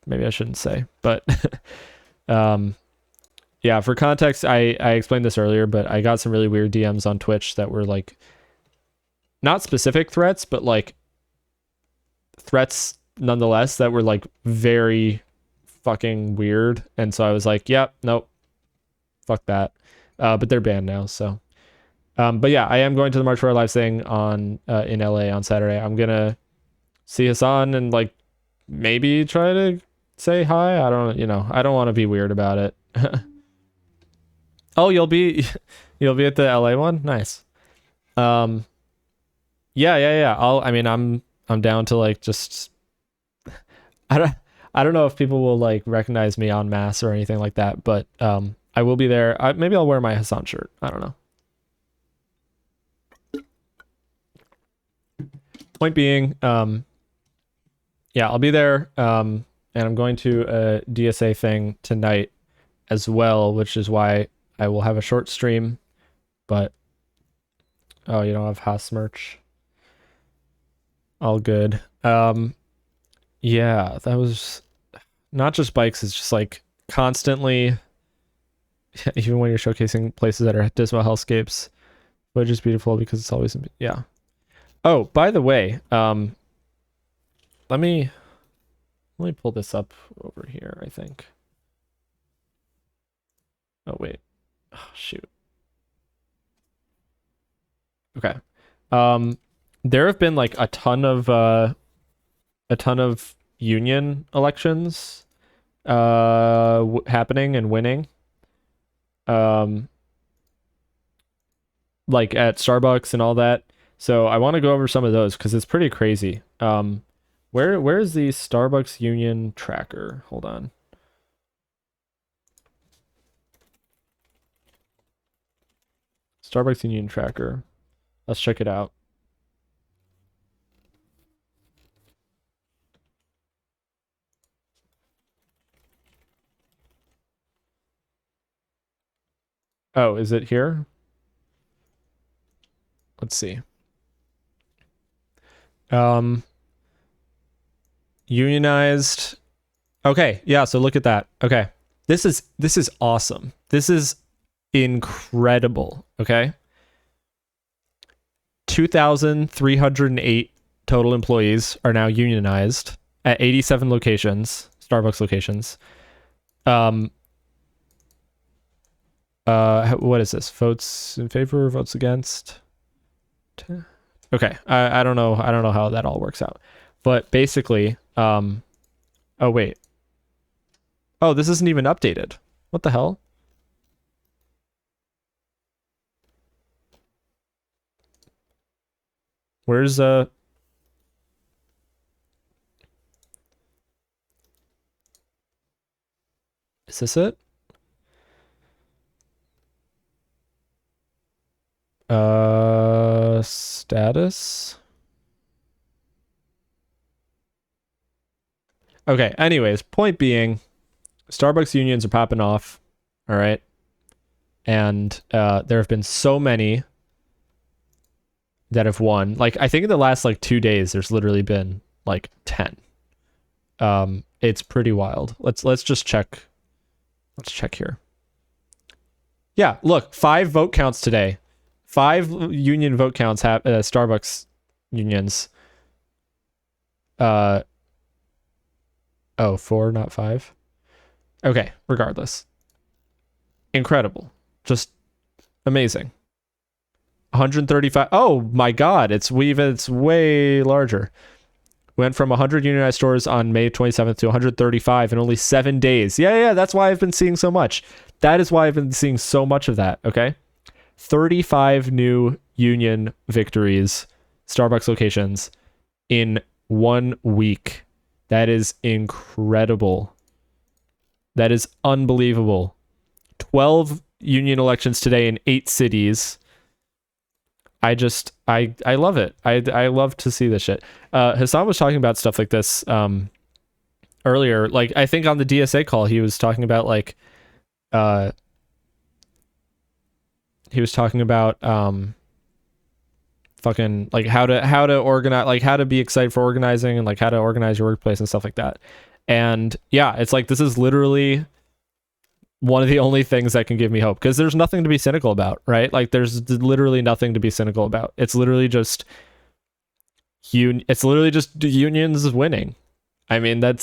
maybe I shouldn't say, but yeah, for context, I explained this earlier, but I got some really weird DMs on Twitch that were like not specific threats, but like threats nonetheless that were like very fucking weird. And so I was like, yep, nope, fuck that. But they're banned now, so but yeah, I am going to the March for Our Lives thing on in LA on Saturday. I'm gonna see Hassan and like maybe try to say hi. I don't want to be weird about it. Oh, you'll be at the LA one? Nice. Yeah. I'm down to like just I don't know if people will like recognize me en masse or anything like that, but I will be there. Maybe I'll wear my Hassan shirt. I don't know. Point being, yeah, I'll be there, and I'm going to a DSA thing tonight as well, which is why I will have a short stream. But oh, you don't have Haas merch. All good. Yeah, that was Not Just Bikes is just like constantly, even when you're showcasing places that are dismal hellscapes, which is beautiful because it's always, yeah. Oh, by the way, let me pull this up over here, I think. Oh, wait. Oh, shoot. Okay. There have been like a ton of union elections happening and winning. like at Starbucks and all that. So I want to go over some of those because it's pretty crazy. Where's the Starbucks union tracker? Hold on. Starbucks union tracker. Let's check it out. Oh, is it here? Let's see. Unionized. Okay, yeah, so look at that. Okay. This is awesome. This is incredible, okay? 2,308 total employees are now unionized at 87 locations, Starbucks locations. What is this? Votes in favor, votes against? Okay, I don't know how that all works out. But basically, oh wait. Oh, this isn't even updated. What the hell? Where's is this it? Status. Okay, anyways, point being, Starbucks unions are popping off, all right? And there have been so many that have won. Like, I think in the last, 2 days, there's literally been, 10. It's pretty wild. Let's just check. Let's check here. Yeah, look, 5 vote counts today. 5 union vote counts have Starbucks unions. Oh, 4, not 5. Okay, regardless. Incredible. Just amazing. 135. Oh my God, it's way larger. Went from 100 unionized stores on May 27th to 135 in only 7 days. Yeah, that's why I've been seeing so much. That is why I've been seeing so much of that, okay? 35 new union victories, Starbucks locations in 1 week. That is incredible. That is unbelievable. 12 union elections today in 8 cities. I love it. I love to see this shit. Hassan was talking about stuff like this earlier. Like, I think on the DSA call, he was talking about fucking how to organize, how to be excited for organizing and how to organize your workplace and stuff like that. And yeah, it's this is literally one of the only things that can give me hope, because there's nothing to be cynical about, right? There's literally nothing to be cynical about. It's literally just unions winning. I mean, that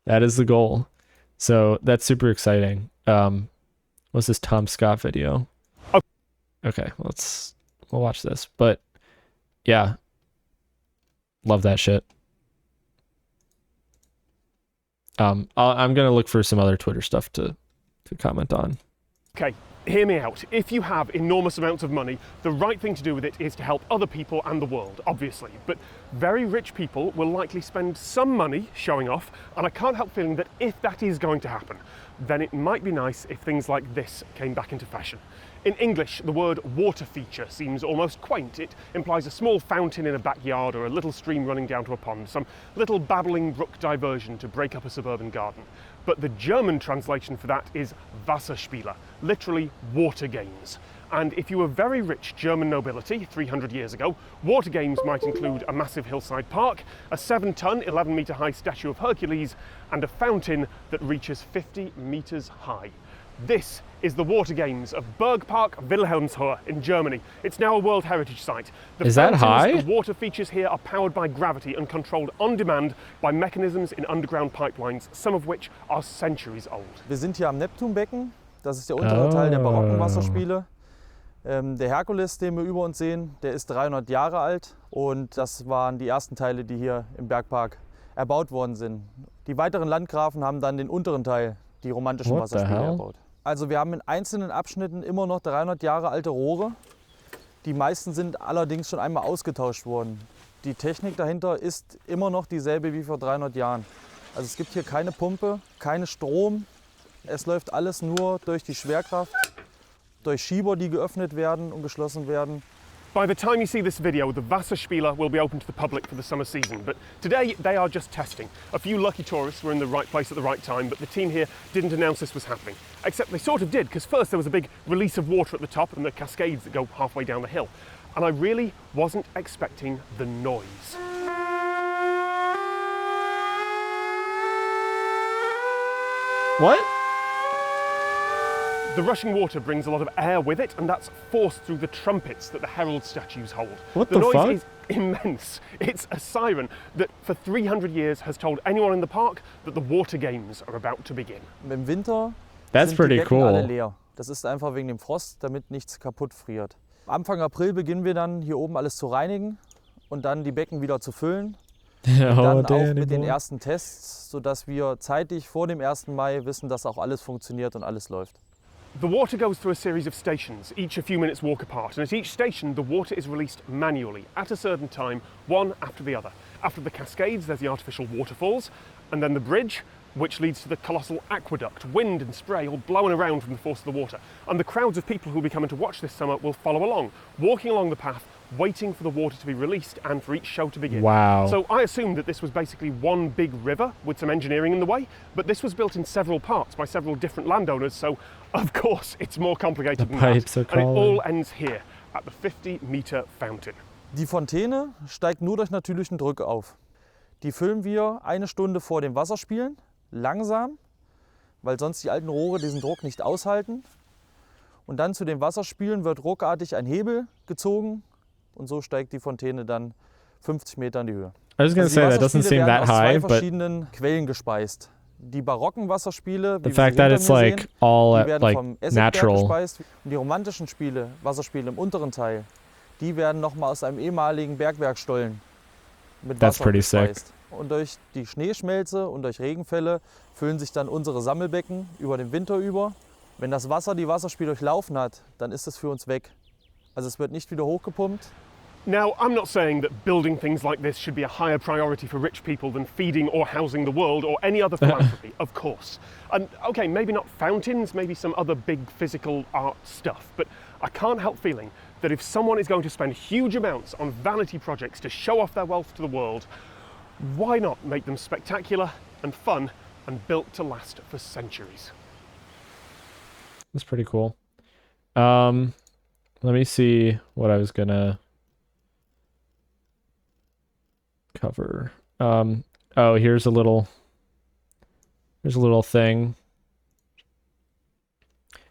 is the goal. So that's super exciting. What's this Tom Scott video? Okay, we'll watch this. But yeah, love that shit. I'm gonna look for some other Twitter stuff to comment on. Okay, hear me out. If you have enormous amounts of money, the right thing to do with it is to help other people and the world, obviously. But very rich people will likely spend some money showing off, and I can't help feeling that if that is going to happen, then it might be nice if things like this came back into fashion. In English, the word water feature seems almost quaint. It implies a small fountain in a backyard or a little stream running down to a pond, some little babbling brook diversion to break up a suburban garden. But the German translation for that is Wasserspiele, literally water games. And if you were very rich German nobility 300 years ago, water games might include a massive hillside park, a 7-ton, 11-meter high statue of Hercules, and a fountain that reaches 50 meters high. This is the Water Games of Burgpark Wilhelmshöhe in Germany. It's now a World Heritage Site. Is that high? The water features here are powered by gravity and controlled on demand by mechanisms in underground pipelines, some of which are centuries old. Wir sind hier am Neptunbecken. Das ist der untere Teil der barocken Wasserspiele. Der Herkules, den wir über uns sehen, der ist 300 Jahre alt und das waren die ersten Teile, die hier im Bergpark erbaut worden sind. Die weiteren Landgrafen haben dann den unteren Teil, die romantischen Wasserspiele, erbaut. Also wir haben in einzelnen Abschnitten immer noch 300 Jahre alte Rohre. Die meisten sind allerdings schon einmal ausgetauscht worden. Die Technik dahinter ist immer noch dieselbe wie vor 300 Jahren. Also es gibt hier keine Pumpe, keinen Strom. Es läuft alles nur durch die Schwerkraft, durch Schieber, die geöffnet werden und geschlossen werden. By the time you see this video, the Wasserspieler will be open to the public for the summer season, but today they are just testing. A few lucky tourists were in the right place at the right time, but the team here didn't announce this was happening. Except they sort of did, because first there was a big release of water at the top and the cascades that go halfway down the hill. And I really wasn't expecting the noise. What? The rushing water brings a lot of air with it, and that's forced through the trumpets that the herald statues hold. What the noise fuck? is immense. It's a siren that for 300 years has told anyone in the park that the water games are about to begin. Im Winter That's sind pretty die Becken alle cool. leer. Das ist einfach wegen dem Frost, damit nichts kaputt friert. Anfang April beginnen wir dann hier oben alles zu reinigen und dann die Becken wieder zu füllen. Und dann auch mit den ersten Tests, sodass wir zeitig vor dem 1. Mai wissen, dass auch alles funktioniert und alles läuft. The water goes through a series of stations, each a few minutes walk apart, and at each station the water is released manually at a certain time, one after the other. After the cascades there's the artificial waterfalls, and then the bridge, which leads to the colossal aqueduct, wind and spray all blowing around from the force of the water. And the crowds of people who will be coming to watch this summer will follow along, walking along the path, waiting for the water to be released and for each show to begin. Wow. So I assumed that this was basically one big river with some engineering in the way, but this was built in several parts by several different landowners, so of course it's more complicated than that. And it all ends here at the 50-meter fountain. Die Fontäne steigt nur durch natürlichen Druck auf. Die füllen wir 1 Stunde vor dem Wasserspielen, langsam, weil sonst die alten Rohre diesen Druck nicht aushalten. Und dann zu dem Wasserspielen wird ruckartig ein Hebel gezogen und so steigt die Fontäne dann 50 Meter in die Höhe. I was going to say that doesn't seem that high, aus 2 but verschiedenen Quellen gespeist. Die barocken Wasserspiele, the fact that it's like all die werden like vom Essigberg natural. gespeist. Und die romantischen Wasserspiele im unteren Teil, die werden nochmal aus einem ehemaligen Bergwerkstollen mit That's Wasser pretty sick. gespeist. Und durch die Schneeschmelze und durch Regenfälle füllen sich dann unsere Sammelbecken über den Winter über. Wenn das Wasser die Wasserspiele durchlaufen hat, dann ist es für uns weg. Also es wird nicht wieder hochgepumpt. Now, I'm not saying that building things like this should be a higher priority for rich people than feeding or housing the world or any other philanthropy, of course. And okay, maybe not fountains, maybe some other big physical art stuff, but I can't help feeling that if someone is going to spend huge amounts on vanity projects to show off their wealth to the world, why not make them spectacular and fun and built to last for centuries? That's pretty cool. Let me see what I was gonna cover. Oh, here's a little thing.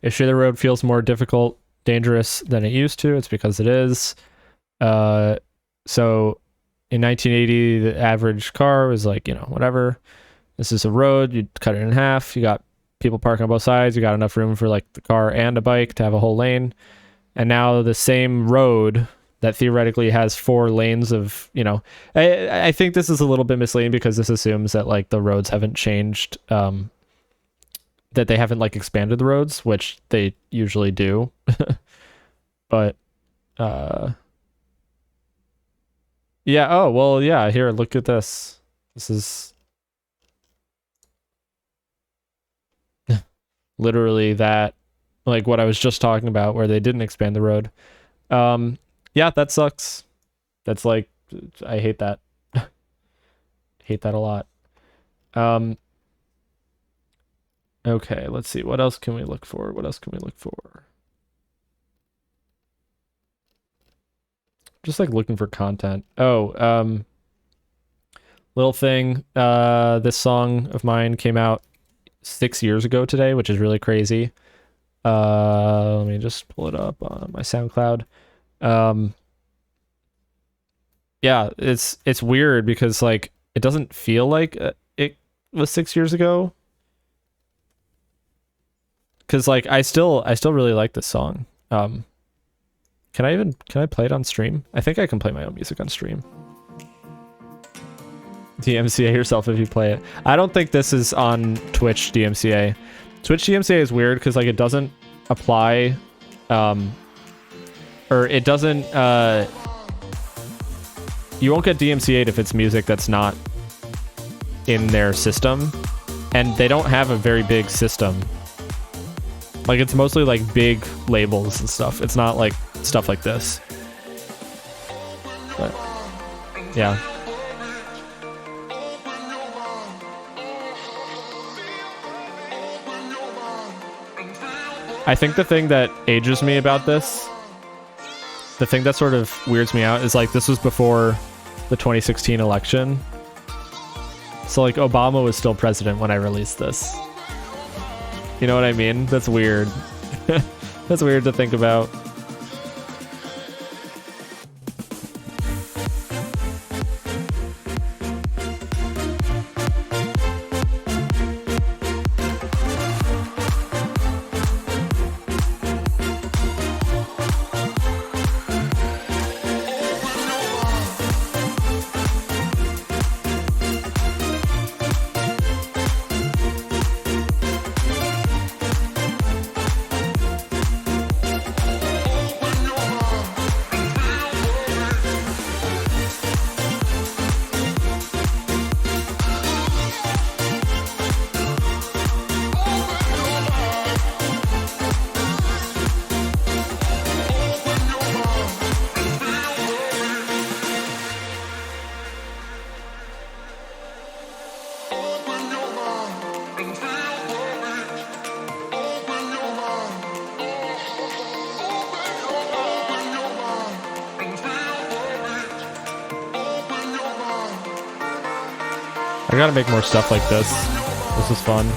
If the road feels more difficult, dangerous than it used to, it's because it is. So in 1980, the average car was like, whatever. This is a road, you cut it in half, you got people parking on both sides, you got enough room for like the car and a bike to have a whole lane. And now the same road that theoretically has 4 lanes of, I think this is a little bit misleading because this assumes that like the roads haven't changed, that they haven't like expanded the roads, which they usually do. But, yeah. Oh, well, yeah. Here, look at this. This is literally that, like what I was just talking about, where they didn't expand the road. Yeah, that sucks. That's like, I hate that. Hate that a lot. Okay, let's see. What else can we look for? Just like looking for content. Oh, little thing. This song of mine came out 6 years ago today, which is really crazy. Let me just pull it up on my SoundCloud. Yeah, it's weird because like it doesn't feel like it was 6 years ago. Cause like I still really like this song. Can I play it on stream? I think I can play my own music on stream. DMCA yourself if you play it. I don't think this is on Twitch DMCA. Twitch DMCA is weird because like it doesn't apply or it doesn't, you won't get DMCA'd if it's music that's not in their system, and they don't have a very big system. Like, it's mostly like big labels and stuff. It's not like stuff like this. But yeah. I think the thing that ages me about this, the thing that sort of weirds me out, is like this was before the 2016 election. So like Obama was still president when I released this. You know what I mean? That's weird. That's weird to think about. I gotta make more stuff like this. This is fun.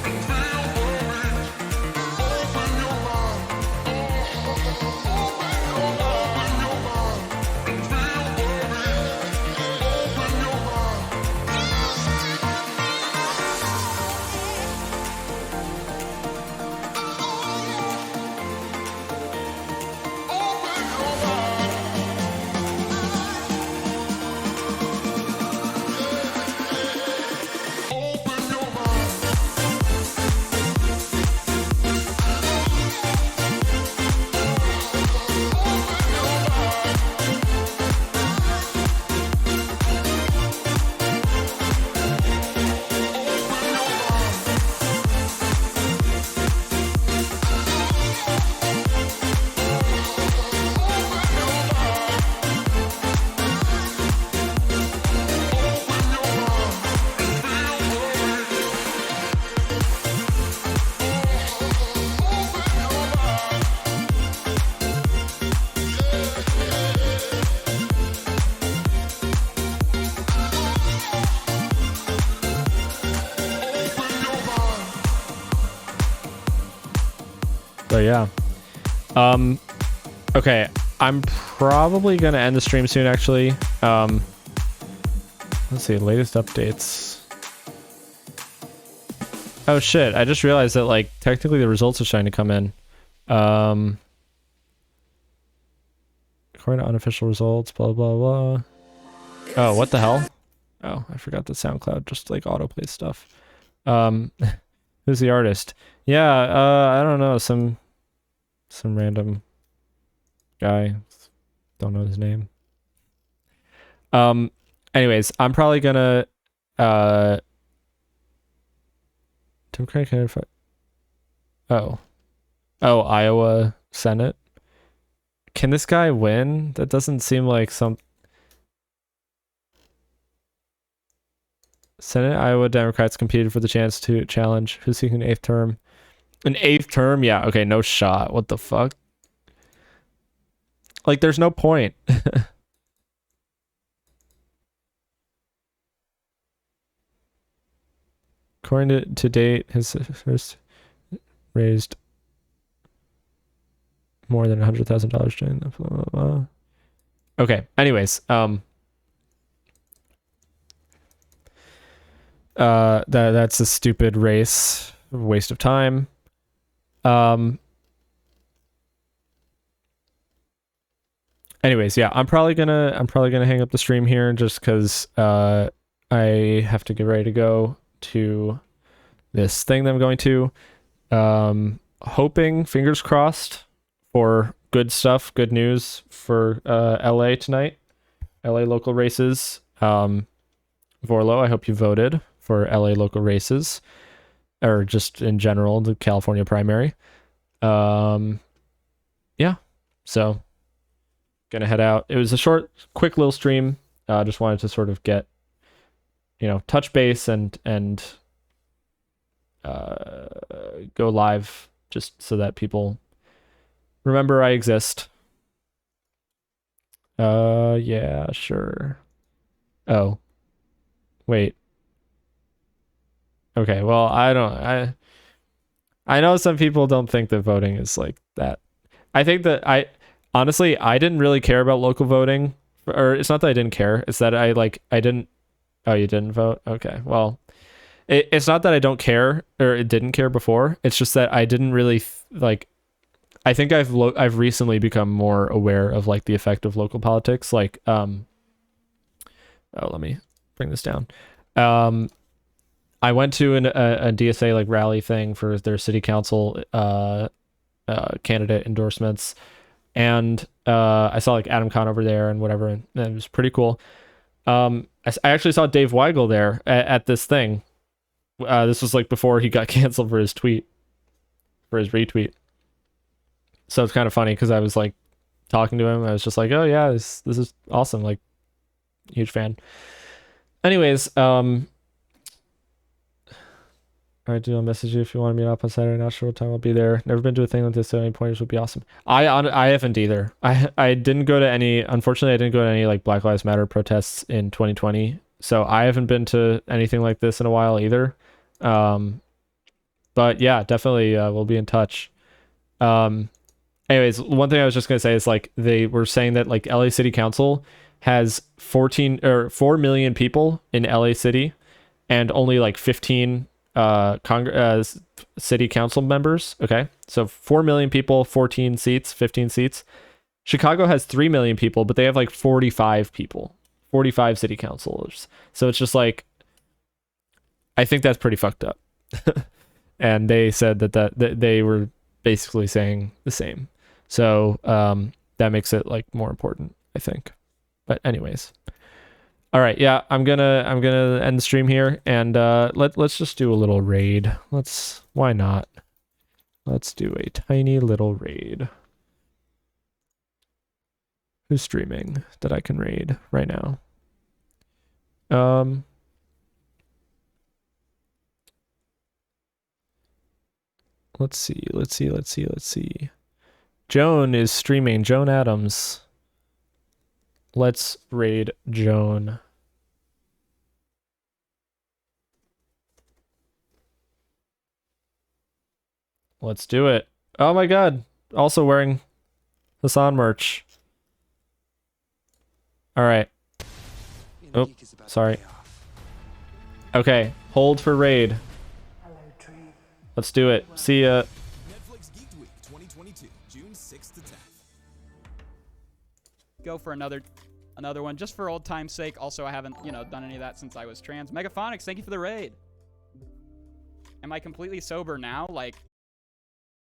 So yeah. Okay, I'm probably gonna end the stream soon actually. Let's see, latest updates. Oh shit, I just realized that like technically the results are starting to come in. According to unofficial results, blah blah blah. Oh, what the hell? Oh, I forgot that SoundCloud just like autoplays stuff. Who's the artist? Yeah, I don't know, some random guy. Don't know his name. Anyways, I'm probably gonna Democratic candidate. Oh, Iowa Senate. Can this guy win? That doesn't seem like some. Senate Iowa Democrats competed for the chance to challenge who's seeking an 8th term. An 8th term? Yeah, okay, no shot. What the fuck? Like, there's no point. According to date, his first raised more than $100,000 during the blah, blah, blah. Okay, anyways, that's a stupid race, waste of time. Anyways, yeah, I'm probably gonna hang up the stream here just because I have to get ready to go to this thing that I'm going to. Hoping, fingers crossed, for good stuff, good news for LA tonight. LA local races. Vorlo, I hope you voted for LA local races, or just in general, the California primary. Yeah, so gonna head out. It was a short, quick little stream. Just wanted to sort of get, touch base and go live, just so that people remember I exist. Yeah, sure. Oh, wait. Okay, well, I know some people don't think that voting is like that. I think that honestly, I didn't really care about local voting, or it's not that I didn't care, it's that I didn't. Oh, you didn't vote? Okay, well, it's not that I don't care or it didn't care before. It's just that I didn't really I think I've recently become more aware of like the effect of local politics. Like, oh, let me bring this down. I went to a DSA like rally thing for their city council candidate endorsements, and I saw like Adam Kahn over there and whatever, and it was pretty cool. I actually saw Dave Weigel there at this thing. This was like before he got canceled for his retweet. So it's kind of funny because I was like talking to him. I was just like, oh yeah, this is awesome. Like, huge fan. Anyways, all right, do I'll message you if you want to meet up on Saturday. Not sure what time I'll be there. Never been to a thing like this, so any pointers would be awesome. I haven't either. I didn't go to any. Unfortunately, I didn't go to any like Black Lives Matter protests in 2020. So I haven't been to anything like this in a while either. But yeah, definitely we'll be in touch. Anyways, one thing I was just gonna say is like they were saying that like LA City Council has 4 million people in LA City, and only like 15 city council members. Okay, so 4 million people, 15 seats. Chicago has 3 million people, but they have like 45 city councilors. So it's just like, I think that's pretty fucked up. And they said that they were basically saying the same. So that makes it like more important, I think. But anyways. All right, yeah, I'm gonna end the stream here, and let's just do a little raid. Why not? Let's do a tiny little raid. Who's streaming that I can raid right now? Let's see. Joan is streaming. Joan Adams. Let's raid Joan. Let's do it. Oh my god. Also wearing Hassan merch. All right. Oh, sorry. Okay, hold for raid. Let's do it. See ya. Netflix Geek Week 2022, June 6th to 10th. Go for another one just for old time's sake. Also, I haven't, done any of that since I was trans. Megaphonics, thank you for the raid. Am I completely sober now? Like,